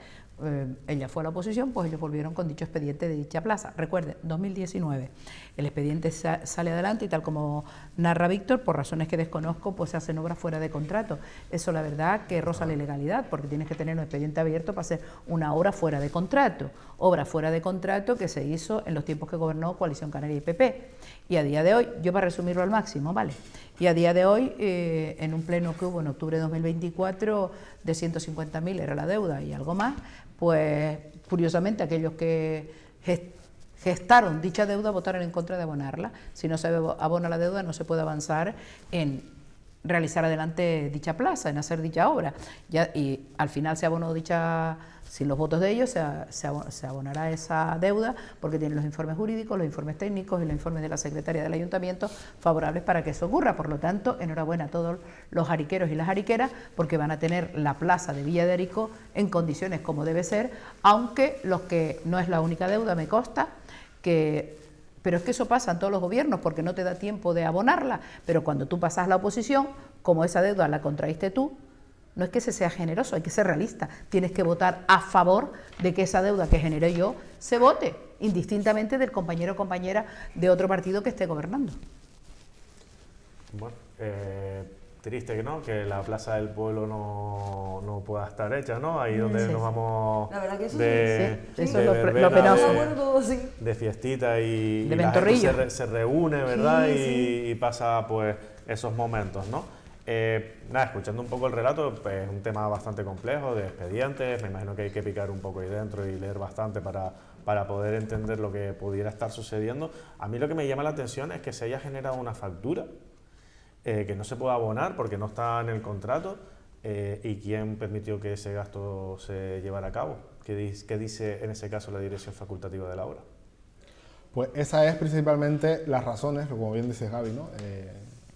ella fue a la oposición, pues ellos volvieron con dicho expediente de dicha plaza. Recuerden, 2019, el expediente sale adelante y tal como narra Víctor, por razones que desconozco, pues se hacen obras fuera de contrato. Eso la verdad que roza la ilegalidad, porque tienes que tener un expediente abierto para hacer una obra fuera de contrato. Obra fuera de contrato que se hizo en los tiempos que gobernó Coalición Canaria y PP. Y a día de hoy, yo para resumirlo al máximo, ¿vale? Y a día de hoy, en un pleno que hubo en octubre de 2024, de 150.000 era la deuda y algo más, pues curiosamente aquellos que gestaron dicha deuda votaron en contra de abonarla. Si no se abona la deuda, no se puede avanzar en realizar adelante dicha plaza, en hacer dicha obra. Y al final se abonó sin los votos de ellos, se abonará esa deuda, porque tienen los informes jurídicos, los informes técnicos y los informes de la secretaria del ayuntamiento favorables para que eso ocurra. Por lo tanto, enhorabuena a todos los ariqueros y las ariqueras, porque van a tener la plaza de Villa de Arico en condiciones como debe ser, aunque no es la única deuda, me consta, pero es que eso pasa en todos los gobiernos, porque no te da tiempo de abonarla, pero cuando tú pasas a la oposición, como esa deuda la contraíste tú, no es que se sea generoso, hay que ser realista. Tienes que votar a favor de que esa deuda que generé yo se vote, indistintamente del compañero o compañera de otro partido que esté gobernando. Bueno, triste que la Plaza del Pueblo no pueda estar hecha, ¿no? Ahí donde nos vamos la verdad que eso de eso es lo penoso. De fiestita y de la gente se reúne, ¿verdad? Y pasa pues esos momentos, ¿no? Escuchando un poco el relato, pues es un tema bastante complejo, de expedientes, me imagino que hay que picar un poco ahí dentro y leer bastante para poder entender lo que pudiera estar sucediendo. A mí lo que me llama la atención es que se haya generado una factura que no se pueda abonar porque no está en el contrato, y quién permitió que ese gasto se llevara a cabo. ¿Qué dice en ese caso la dirección facultativa de la obra? Pues esa es principalmente las razones, como bien dice Gaby, ¿no?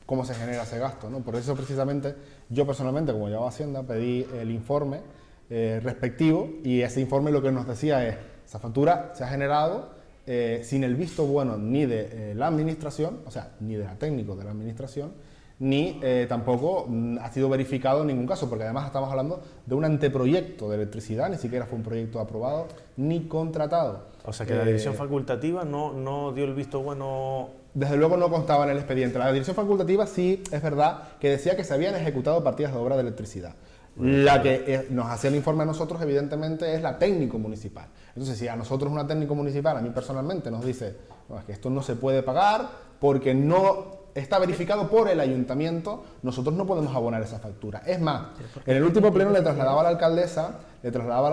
Cómo se genera ese gasto, ¿no? Por eso precisamente yo personalmente, como llevaba Hacienda, pedí el informe respectivo, y ese informe lo que nos decía es: esa factura se ha generado sin el visto bueno ni de la administración, o sea, ni de la técnico de la administración, ni tampoco ha sido verificado en ningún caso, porque además estamos hablando de un anteproyecto de electricidad, ni siquiera fue un proyecto aprobado ni contratado. O sea que la dirección facultativa no dio el visto bueno. Desde luego no constaba en el expediente. La dirección facultativa sí es verdad que decía que se habían ejecutado partidas de obra de electricidad. La que nos hacía el informe a nosotros, evidentemente, es la técnico municipal. Entonces, si a nosotros una técnico municipal, a mí personalmente, nos dice no, es que esto no se puede pagar porque no está verificado por el ayuntamiento, nosotros no podemos abonar esa factura. Es más, en el último pleno le trasladaba a la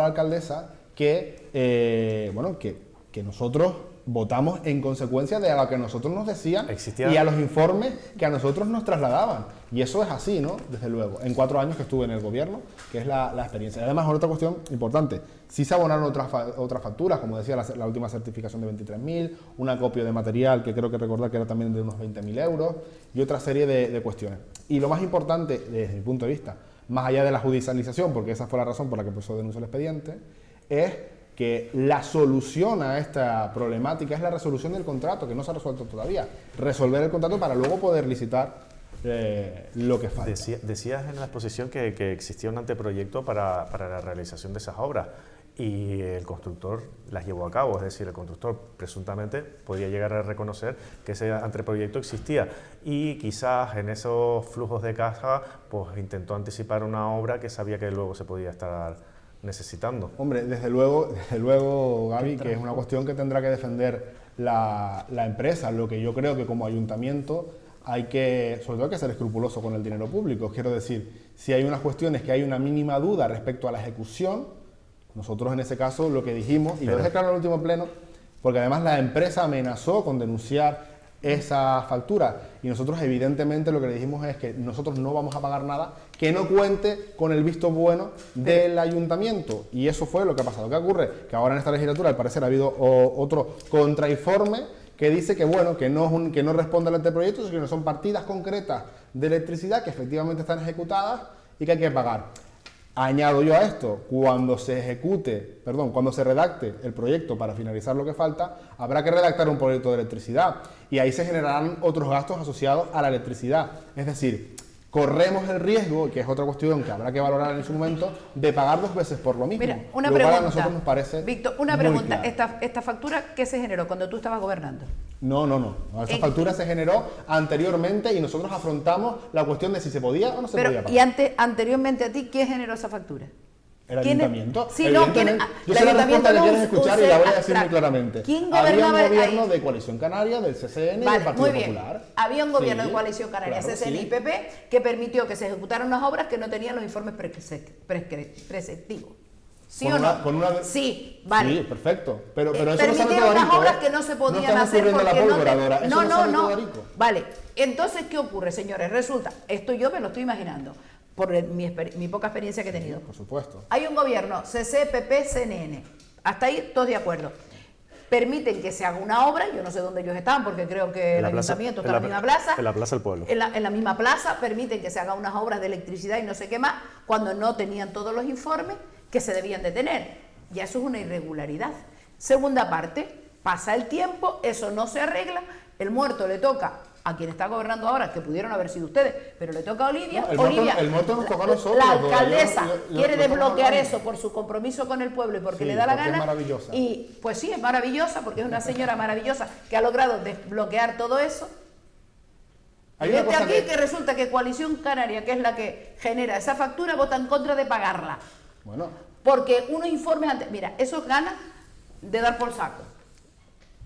alcaldesa que, bueno, que nosotros votamos en consecuencia de a lo que nosotros nos decían y a los informes que a nosotros nos trasladaban. Y eso es así, ¿no? Desde luego, en 4 años que estuve en el gobierno, que es la experiencia. Además, otra cuestión importante, sí se abonaron otras facturas, como decía, la última certificación de 23.000, un acopio de material que creo que recordar que era también de unos 20.000 euros y otra serie de cuestiones. Y lo más importante, desde mi punto de vista, más allá de la judicialización, porque esa fue la razón por la que puso denunció el expediente, es que la solución a esta problemática es la resolución del contrato, que no se ha resuelto todavía. Resolver el contrato para luego poder licitar lo que falta. Decías en la exposición que existía un anteproyecto para la realización de esas obras y el constructor las llevó a cabo, es decir, el constructor presuntamente podía llegar a reconocer que ese anteproyecto existía y quizás en esos flujos de caja pues intentó anticipar una obra que sabía que luego se podía estar necesitando. Hombre, desde luego, Gaby, que es una cuestión que tendrá que defender la empresa. Lo que yo creo que como ayuntamiento hay que, sobre todo hay que ser escrupuloso con el dinero público. Quiero decir, si hay unas cuestiones que hay una mínima duda respecto a la ejecución, nosotros en ese caso lo que dijimos, y lo dejé claro en el último pleno, porque además la empresa amenazó con denunciar esa factura y nosotros evidentemente lo que le dijimos es que nosotros no vamos a pagar nada que no cuente con el visto bueno del ayuntamiento, y eso fue lo que ha pasado. ¿Qué ocurre? Que ahora en esta legislatura al parecer ha habido otro contrainforme que dice que bueno, que no responde al anteproyecto, sino que son partidas concretas de electricidad que efectivamente están ejecutadas y que hay que pagar. Añado yo a esto, cuando se redacte el proyecto para finalizar lo que falta, habrá que redactar un proyecto de electricidad y ahí se generarán otros gastos asociados a la electricidad. Es decir, corremos el riesgo, que es otra cuestión que habrá que valorar en su momento, de pagar 2 veces por lo mismo. Mira, una pregunta, a nosotros nos parece Víctor, una pregunta. Claro. ¿Esta factura qué se generó cuando tú estabas gobernando? No. Esa factura se generó anteriormente y nosotros afrontamos la cuestión de si se podía o no se podía pagar. ¿Y anteriormente a ti quién generó esa factura? El ayuntamiento. Sí, no, yo sé la respuesta que quieres escuchar y la voy a decir muy claramente. ¿Quién había un gobernaba gobierno ahí? De Coalición Canaria, del CCN y Vale, del Partido muy bien. Popular. Había un gobierno Sí, de Coalición Canaria, claro, CCN y sí. PP, que permitió que se ejecutaran unas obras que no tenían los informes preceptivos. ¿Sí o no? Sí, vale. Sí, perfecto. Pero eso no sale permitieron todo unas rico, obras que no se podían hacer porque la pólvora, Dora. Eso no sale todo rico. Vale, entonces, ¿qué ocurre, señores? Resulta, esto yo me lo estoy imaginando, por mi poca experiencia que he tenido. Por supuesto. Hay un gobierno, CC, PP, CNN. Hasta ahí todos de acuerdo. Permiten que se haga una obra, yo no sé dónde ellos están, porque creo que el ayuntamiento está en la misma plaza. En la Plaza del Pueblo. En la misma plaza, permiten que se hagan unas obras de electricidad y no sé qué más, cuando no tenían todos los informes que se debían de tener. Ya eso es una irregularidad. Segunda parte, pasa el tiempo, eso no se arregla, el muerto le toca a quien está gobernando ahora, que pudieron haber sido ustedes, pero le toca a Olivia. No, el muerto nos toca a nosotros. La alcaldesa quiere lo desbloquear eso por su compromiso con el pueblo y porque Sí, le da la porque gana. es maravillosa. Y pues sí, es maravillosa porque es una señora maravillosa que ha logrado desbloquear todo eso. Hay Y una desde cosa aquí que resulta que Coalición Canaria, que es la que genera esa factura, vota en contra de pagarla. Bueno, Porque unos informes antes, mira, eso es ganas de dar por saco.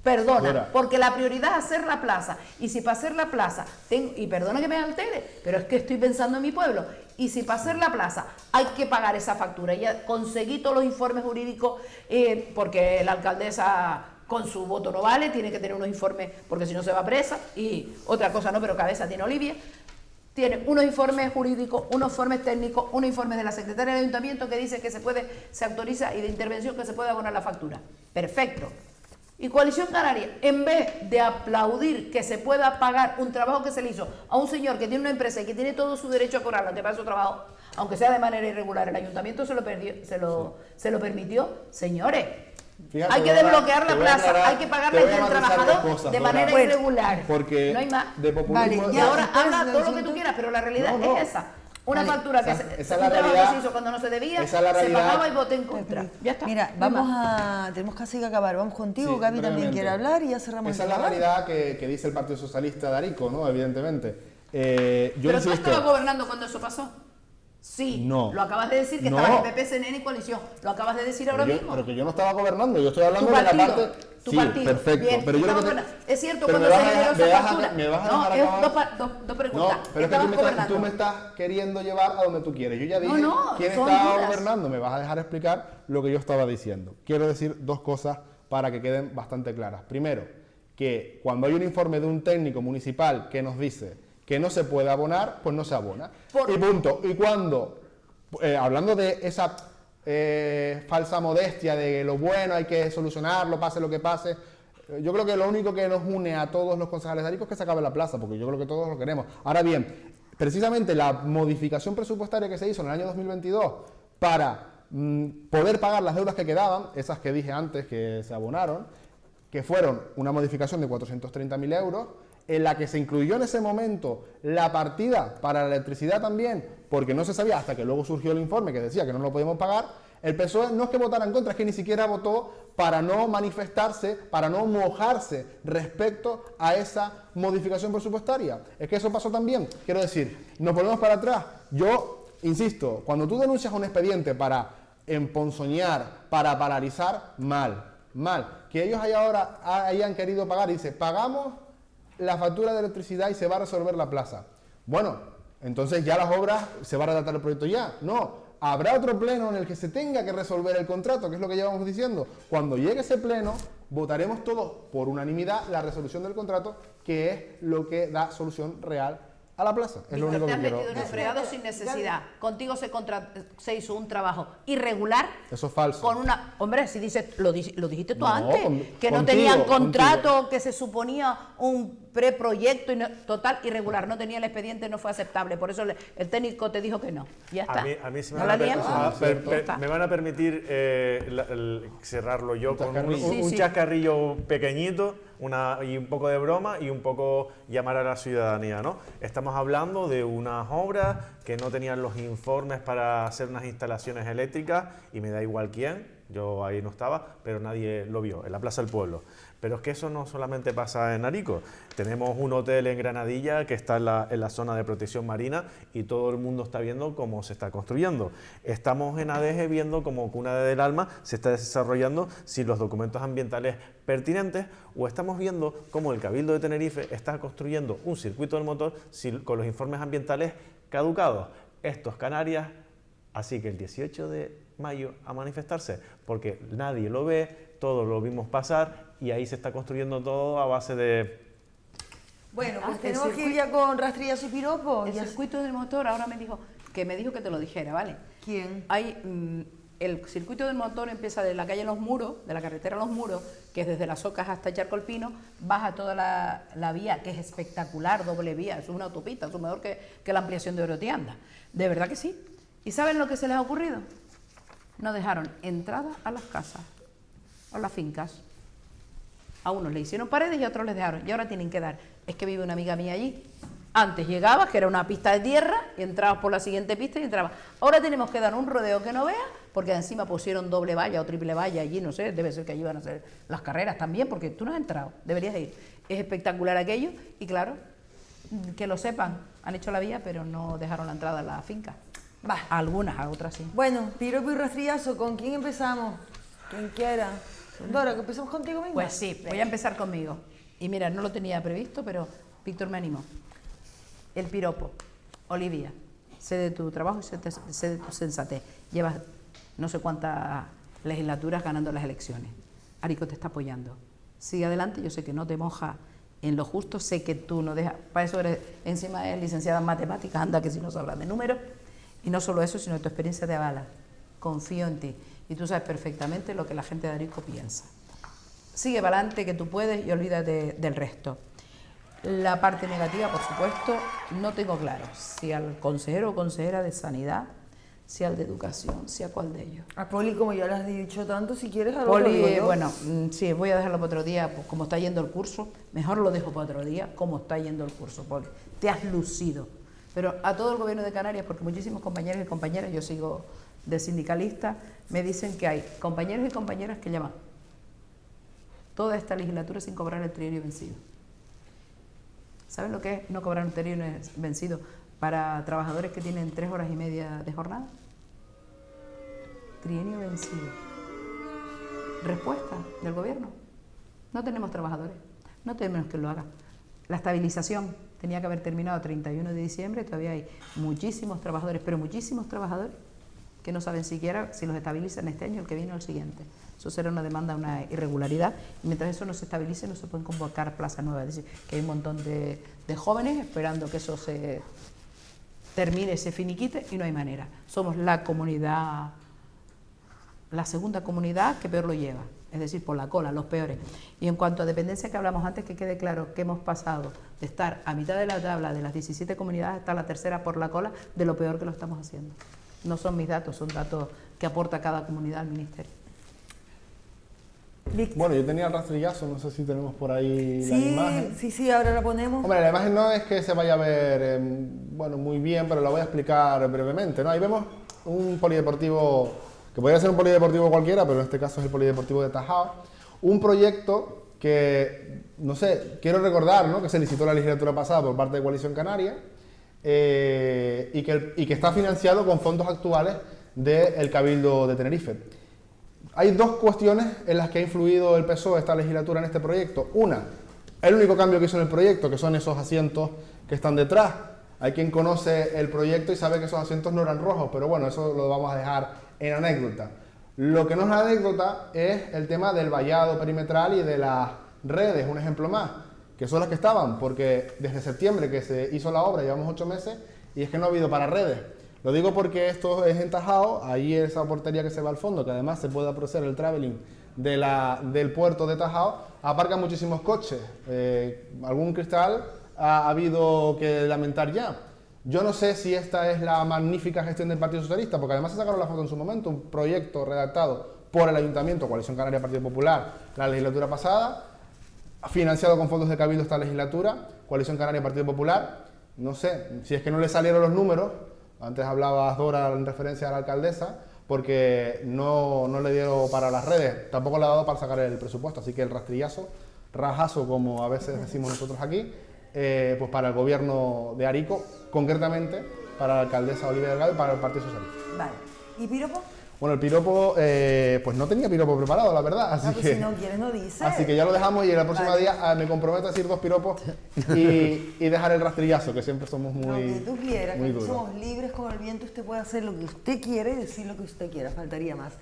Perdona, Fuera. porque la prioridad es hacer la plaza. Y si para hacer la plaza, y perdona que me altere, pero es que estoy pensando en mi pueblo. Y si para hacer la plaza hay que pagar esa factura, ya conseguí todos los informes jurídicos, porque la alcaldesa con su voto no vale, tiene que tener unos informes, porque si no se va presa, y otra cosa no, pero cabeza tiene Olivia. Tiene unos informes jurídicos, unos informes técnicos, unos informes de la secretaria del ayuntamiento que dice que se autoriza y de intervención que se puede abonar la factura. Perfecto. Y Coalición Canaria, en vez de aplaudir que se pueda pagar un trabajo que se le hizo a un señor que tiene una empresa y que tiene todo su derecho a cobrarlo, que para su trabajo, aunque sea de manera irregular, el ayuntamiento se lo permitió, señores, Fíjate, hay que desbloquear la te voy a plaza, aclarar- hay que pagarle te voy a al matizar trabajador dos cosas, de Dora. manera Bueno, irregular. Porque no hay más. de populismo... Vale, Y ya, ahora entonces, habla todo lo que tú asunto- quieras, pero la realidad No, no. es esa. Una Vale. factura que Esa se, es un la trabajo que realidad. se hizo cuando no se debía, Esa es la se realidad. pagaba y voté en contra. Ya está. Mira, no hay vamos más. tenemos casi que acabar. Vamos contigo, Sí, Gaby también brevemente. quiere hablar y ya cerramos Esa el es la programa. realidad que dice el Partido Socialista de Arico, ¿no? Evidentemente. Yo ¿Pero tú insisto, estabas gobernando cuando eso pasó? Sí, No. lo acabas de decir que No. estabas en PP, CNN y coalición. Lo acabas de decir ahora mismo. pero que yo no estaba gobernando, yo estoy hablando Tu de la partido, parte... tu sí, partido. perfecto. Bien, pero yo lo que estaba es cierto, pero cuando me se vas a- generó me esa vas a- factura. me vas a No, dejar es acabar. dos preguntas. No, pero es que Estabas tú gobernando. me estás queriendo llevar a donde tú quieres. Yo ya dije no, quién son estaba dudas. gobernando. Me vas a dejar explicar lo que yo estaba diciendo. Quiero decir dos cosas para que queden bastante claras. Primero, que cuando hay un informe de un técnico municipal que nos dice que no se puede abonar, pues no se abona. Y punto. Y cuando, hablando de esa falsa modestia de que lo bueno hay que solucionarlo, pase lo que pase, yo creo que lo único que nos une a todos los concejales de Arico es que se acabe la plaza, porque yo creo que todos lo queremos. Ahora bien, precisamente la modificación presupuestaria que se hizo en el año 2022 para poder pagar las deudas que quedaban, esas que dije antes que se abonaron, que fueron una modificación de 430.000 euros, en la que se incluyó en ese momento la partida para la electricidad también, porque no se sabía hasta que luego surgió el informe que decía que no lo podíamos pagar. El PSOE no es que votara en contra, es que ni siquiera votó para no manifestarse, para no mojarse respecto a esa modificación presupuestaria. Es que eso pasó también. Quiero decir, nos volvemos para atrás. Yo insisto, cuando tú denuncias un expediente para emponzoñar, para paralizar, mal. Que ellos ahora hayan querido pagar, dice, pagamos la factura de electricidad y se va a resolver la plaza. Bueno, entonces ya las obras, se va a redactar el proyecto ya. No, habrá otro pleno en el que se tenga que resolver el contrato, que es lo que llevamos diciendo. Cuando llegue ese pleno, votaremos todos por unanimidad la resolución del contrato, que es lo que da solución real a la plaza. Es lo único Te que has quiero metido en un decir. fregado sin necesidad. Contigo se hizo un trabajo irregular. Eso es falso. Con una, hombre, si dices, lo dijiste tú No, antes, que no contigo, tenían contrato, que se suponía un preproyecto y total irregular, no tenía el expediente, no fue aceptable, por eso el técnico te dijo que no. Ya está. A mí se me ¿No van la a liamos? Ya está. me van a permitir cerrarlo yo con chascarrillo. Sí, sí. chascarrillo pequeñito, y un poco de broma y un poco llamar a la ciudadanía, ¿no? Estamos hablando de unas obras que no tenían los informes para hacer unas instalaciones eléctricas y me da igual quién, yo ahí no estaba, pero nadie lo vio, en la Plaza del Pueblo. Pero es que eso no solamente pasa en Arico. Tenemos un hotel en Granadilla que está en la zona de protección marina y todo el mundo está viendo cómo se está construyendo. Estamos en ADG viendo cómo Cuna del Alma se está desarrollando sin los documentos ambientales pertinentes, o estamos viendo cómo el Cabildo de Tenerife está construyendo un circuito del motor con los informes ambientales caducados. Esto es Canarias, así que el 18 de mayo a manifestarse, porque nadie lo ve, todos lo vimos pasar y ahí se está construyendo todo a base de... Bueno, pues el tenemos que ir ya con rastrillas y piropos. El Ya- circuito del motor ahora me dijo que te lo dijera, ¿vale? ¿Quién? Hay el circuito del motor empieza de la calle Los Muros, de la carretera Los Muros, que es desde Las Ocas hasta Charcolpino, baja toda la vía, que es espectacular, doble vía, es una autopista, es mejor que la ampliación de Orotianda. De verdad que sí. ¿Y saben lo que se les ha ocurrido? No dejaron entrada a las casas, a las fincas. A unos le hicieron paredes y a otros les dejaron. Y ahora tienen que dar. Es que vive una amiga mía allí. Antes llegabas, que era una pista de tierra, y entrabas por la siguiente pista y entrabas. Ahora tenemos que dar un rodeo que no veas, porque encima pusieron doble valla o triple valla allí, no sé, debe ser que allí van a hacer las carreras también, porque tú no has entrado, deberías ir. Es espectacular aquello, y claro, que lo sepan, han hecho la vía, pero no dejaron la entrada a la finca. Va. A algunas, a otras sí. Bueno, piropo y rastrillazo, ¿con quién empezamos? Quien quiera. Dora, que empezamos contigo misma. Pues sí, voy a empezar conmigo. Y mira, no lo tenía previsto, pero Víctor me animó. El piropo. Olivia, sé de tu trabajo y sé de tu sensatez. Llevas no sé cuántas legislaturas ganando las elecciones. Arico te está apoyando. Sigue adelante, yo sé que no te moja en lo justo, sé que tú no dejas... Para eso eres, encima es licenciada en matemáticas, anda que si no se habla de números. Y no solo eso, sino tu experiencia te avala. Confío en ti. Y tú sabes perfectamente lo que la gente de Arico piensa. Sigue para adelante, que tú puedes, y olvídate del resto. La parte negativa, por supuesto, no tengo claro si al consejero o consejera de Sanidad sea el de educación, sea cual de ellos. A Poli, como ya les he dicho tanto, si quieres al Poli, otro digo yo. bueno, sí, voy a dejarlo para otro día, pues como está yendo el curso, mejor lo dejo para otro día, como está yendo el curso, Poli. Te has lucido. Pero a todo el gobierno de Canarias, porque muchísimos compañeros y compañeras, yo sigo de sindicalista, me dicen que hay compañeros y compañeras que llaman toda esta legislatura sin cobrar el trienio vencido. ¿Saben lo que es no cobrar un trienio vencido para trabajadores que tienen 3 horas y media de jornada? Trienio vencido. Respuesta del gobierno. No tenemos trabajadores, no tenemos que lo haga. La estabilización tenía que haber terminado el 31 de diciembre, todavía hay muchísimos trabajadores, pero muchísimos trabajadores que no saben siquiera si los estabilizan este año, el que viene o el siguiente. Eso será una demanda, una irregularidad, y mientras eso no se estabilice no se pueden convocar plazas nuevas. Es decir, que hay un montón de jóvenes esperando que eso se termine, se finiquite, y no hay manera. Somos la comunidad, la segunda comunidad que peor lo lleva, es decir, por la cola, los peores. Y en cuanto a dependencia que hablamos antes, que quede claro que hemos pasado de estar a mitad de la tabla de las 17 comunidades hasta la tercera por la cola, de lo peor que lo estamos haciendo. No son mis datos, son datos que aporta cada comunidad al Ministerio. Bueno, yo tenía el rastrillazo, no sé si tenemos por ahí la imagen. Sí, ahora la ponemos. Hombre, la imagen no es que se vaya a ver bueno, muy bien, pero la voy a explicar brevemente, ¿no? Ahí vemos un polideportivo, que podría ser un polideportivo cualquiera, pero en este caso es el polideportivo de Tajao. Un proyecto que, no sé, quiero recordar, ¿no?, que se licitó la legislatura pasada por parte de Coalición Canaria, y que está financiado con fondos actuales del Cabildo de Tenerife. Hay dos cuestiones en las que ha influido el PSOE esta legislatura en este proyecto. Una, el único cambio que hizo en el proyecto, que son esos asientos que están detrás. Hay quien conoce el proyecto y sabe que esos asientos no eran rojos, pero bueno, eso lo vamos a dejar en anécdota. Lo que no es anécdota es el tema del vallado perimetral y de las redes, un ejemplo más, que son las que estaban, porque desde septiembre que se hizo la obra, llevamos 8 meses, y es que no ha habido para redes. Lo digo porque esto es en Tajao, ahí esa portería que se va al fondo, que además se puede apreciar el traveling del puerto de Tajao, aparcan muchísimos coches. Algún cristal ha habido que lamentar ya. Yo no sé si esta es la magnífica gestión del Partido Socialista, porque además se sacaron la foto en su momento, un proyecto redactado por el Ayuntamiento, Coalición Canaria Partido Popular, la legislatura pasada, financiado con fondos de Cabildo esta legislatura, Coalición Canaria Partido Popular. No sé, si es que no le salieron los números. Antes hablabas, Dora, en referencia a la alcaldesa, porque no le dieron para las redes, tampoco le ha dado para sacar el presupuesto, así que el rastrillazo, rajazo, como a veces decimos nosotros aquí, pues para el gobierno de Arico, concretamente para la alcaldesa Olivia Delgado y para el Partido Socialista. Vale. ¿Y piropo? Bueno, el piropo, pues no tenía piropo preparado, la verdad, así que... si no quieres, no dices. Así que ya lo dejamos y el próximo día me comprometo a decir 2 piropos y dejar el rastrillazo, que siempre somos muy... Lo que tú quieras, muy que duros. somos libres con el viento, usted puede hacer lo que usted quiere y decir lo que usted quiera, faltaría más.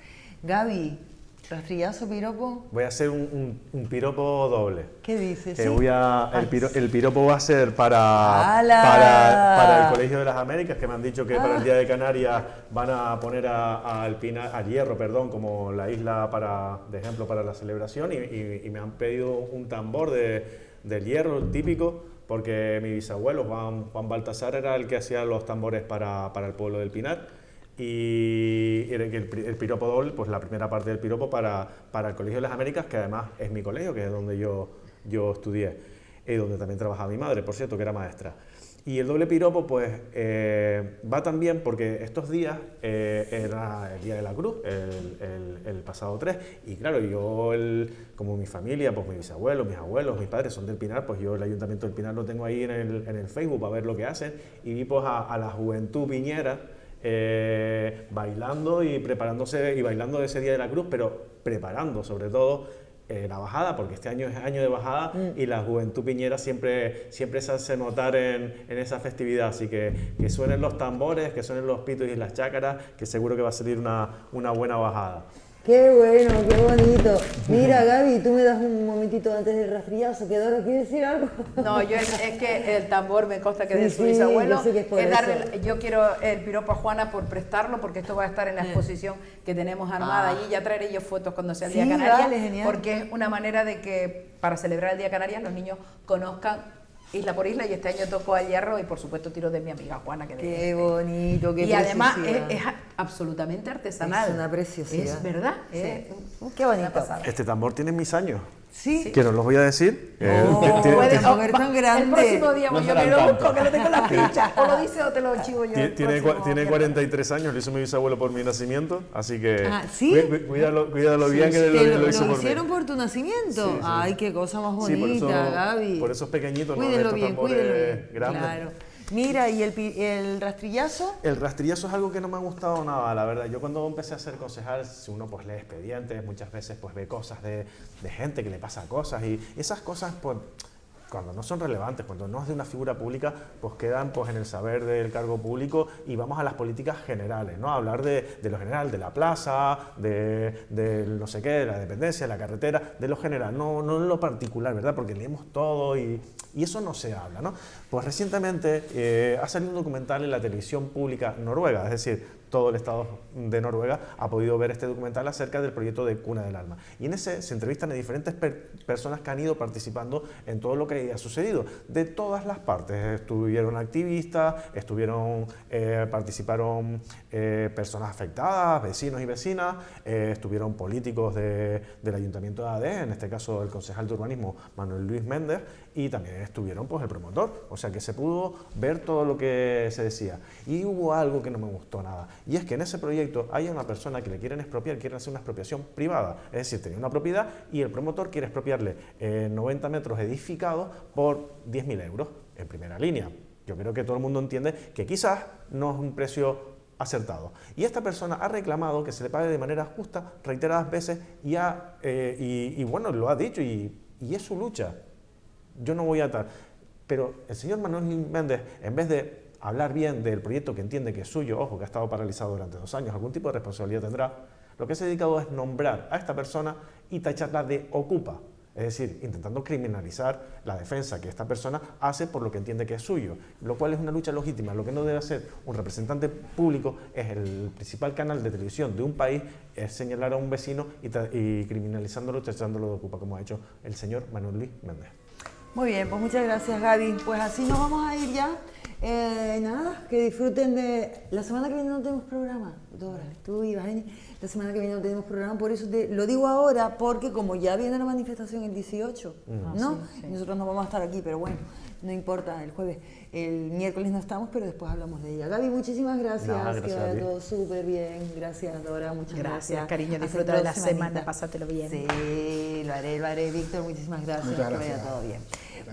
Gaby, rastrillazo, piropo. Voy a hacer un piropo doble. ¿Qué dices? Que ¿Sí? el piropo va a ser para el Colegio de las Américas, que me han dicho que para el Día de Canarias van a poner al Hierro, como la isla de ejemplo para la celebración, y me han pedido un tambor del Hierro típico, porque mi bisabuelo Juan Baltasar era el que hacía los tambores para el pueblo del Pinar. Y el piropo doble, pues la primera parte del piropo para el Colegio de las Américas, que además es mi colegio, que es donde yo estudié, y donde también trabajaba mi madre, por cierto, que era maestra. Y el doble piropo, pues, va también porque estos días era el Día de la Cruz, el pasado 3, y claro, yo, como mi familia, pues mis bisabuelos, mis abuelos, mis padres son del Pinar, pues yo el Ayuntamiento del Pinar lo tengo ahí en el Facebook para ver lo que hacen, y vi pues a la juventud piñera, bailando y preparándose y bailando de ese Día de la Cruz, pero preparando sobre todo la bajada, porque este año es año de bajada y la juventud piñera siempre se hace notar en esa festividad, así que suenen los tambores, que suenen los pitos y las chácaras, que seguro que va a salir una buena bajada. Qué bueno, qué bonito. Mira, Gaby, tú me das un momentito antes del rastrillazo, que Dora quiere decir algo. No, es que el tambor me consta que Sí, de su sí, bisabuelo. yo sé que es por eso. Yo quiero el piropo a Juana por prestarlo, porque esto va a estar en la exposición que tenemos armada allí. Ya traeré yo fotos cuando sea el Día Sí, Canarias, dale, genial. porque es una manera de que para celebrar el Día Canarias los niños conozcan isla por isla, y este año tocó a Hierro y por supuesto tiro de mi amiga Juana. Qué bonito, qué y además es absolutamente artesanal. Es una preciosidad. Es verdad. Sí. Qué bonito. Este tambor tiene mis años. Sí. Que no los voy a decir. Tan grande. El próximo día No yo será me lo tanto. busco, que lo tengo en la ficha. O lo dice o te lo chivo yo. Tiene 43 años, lo hizo mi bisabuelo por mi nacimiento, así que ¿sí? cuídalo bien, que ¿Lo hizo por mí. hicieron por tu nacimiento? Sí, sí. Ay, qué cosa más Sí, bonita, Gaby. por esos pequeñitos, ¿no? Cuídenlo Estos bien, tambores cuídenlo bien. grandes. Claro. Mira, ¿y el rastrillazo? El rastrillazo es algo que no me ha gustado nada, la verdad. Yo cuando empecé a ser concejal, si uno pues lee expedientes, muchas veces pues ve cosas de gente que le pasa cosas, y esas cosas pues cuando no son relevantes, cuando no es de una figura pública, pues quedan pues en el saber del cargo público, y vamos a las políticas generales, ¿no? A hablar de lo general, de la plaza, de no sé qué, de la dependencia, de la carretera, de lo general, no en lo particular, ¿verdad? Porque leemos todo y eso no se habla, ¿no? Pues recientemente ha salido un documental en la televisión pública noruega, es decir, todo el Estado de Noruega ha podido ver este documental acerca del proyecto de Cuna del Alma. Y en ese se entrevistan a diferentes personas que han ido participando en todo lo que ha sucedido, de todas las partes. Estuvieron activistas, participaron personas afectadas, vecinos y vecinas, estuvieron políticos del Ayuntamiento de Adén, en este caso el concejal de urbanismo Manuel Luis Méndez, y también estuvieron pues el promotor, o sea que se pudo ver todo lo que se decía. Y hubo algo que no me gustó nada, y es que en ese proyecto hay una persona que le quieren expropiar, quieren hacer una expropiación privada, es decir, tenía una propiedad y el promotor quiere expropiarle 90 metros edificados por 10.000 euros en primera línea. Yo creo que todo el mundo entiende que quizás no es un precio acertado. Y esta persona ha reclamado que se le pague de manera justa reiteradas veces y bueno, lo ha dicho y es su lucha. Yo no voy a atar. Pero el señor Manuel Méndez, en vez de hablar bien del proyecto que entiende que es suyo, ojo, que ha estado paralizado durante 2 años, algún tipo de responsabilidad tendrá, lo que se ha dedicado es nombrar a esta persona y tacharla de ocupa. Es decir, intentando criminalizar la defensa que esta persona hace por lo que entiende que es suyo, lo cual es una lucha legítima. Lo que no debe hacer un representante público es el principal canal de televisión de un país, es señalar a un vecino y criminalizándolo, tachándolo de ocupa, como ha hecho el señor Manuel Luis Méndez. Muy bien, pues muchas gracias, Gaby. Pues así nos vamos a ir ya. Nada, que disfruten de... La semana que viene no tenemos programa, Dora, tú ibas, la semana que viene no tenemos programa, por eso lo digo ahora, porque como ya viene la manifestación el 18, ¿no? Sí. Nosotros no vamos a estar aquí, pero bueno, no importa, el jueves, el miércoles no estamos, pero después hablamos de ella. Gaby, muchísimas gracias, que vaya todo súper bien, gracias Dora, muchas gracias. Gracias, cariño, disfruta de la semana, pásatelo bien. Sí, lo haré, Víctor, muchísimas gracias, que vaya todo bien.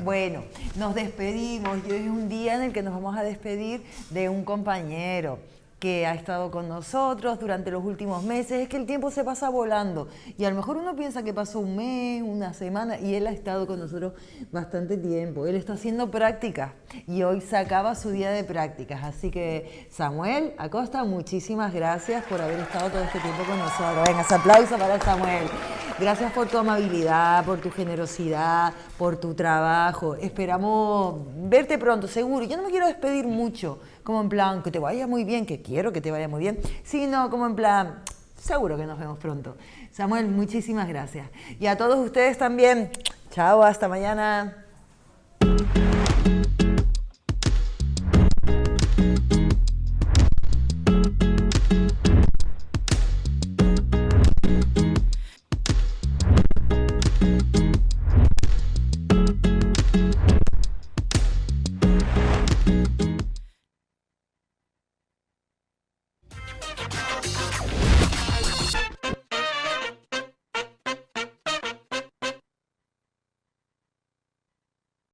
Bueno, nos despedimos y hoy es un día en el que nos vamos a despedir de un compañero que ha estado con nosotros durante los últimos meses. Es que el tiempo se pasa volando y a lo mejor uno piensa que pasó un mes, una semana, y él ha estado con nosotros bastante tiempo. Él está haciendo prácticas y hoy se acaba su día de prácticas. Así que Samuel Acosta, muchísimas gracias por haber estado todo este tiempo con nosotros. Venga, ese aplauso para Samuel. Gracias por tu amabilidad, por tu generosidad, por tu trabajo. Esperamos verte pronto, seguro. Yo no me quiero despedir mucho, como en plan, que te vaya muy bien, que quiero que te vaya muy bien, sino como en plan, seguro que nos vemos pronto. Samuel, muchísimas gracias. Y a todos ustedes también. Chao, hasta mañana.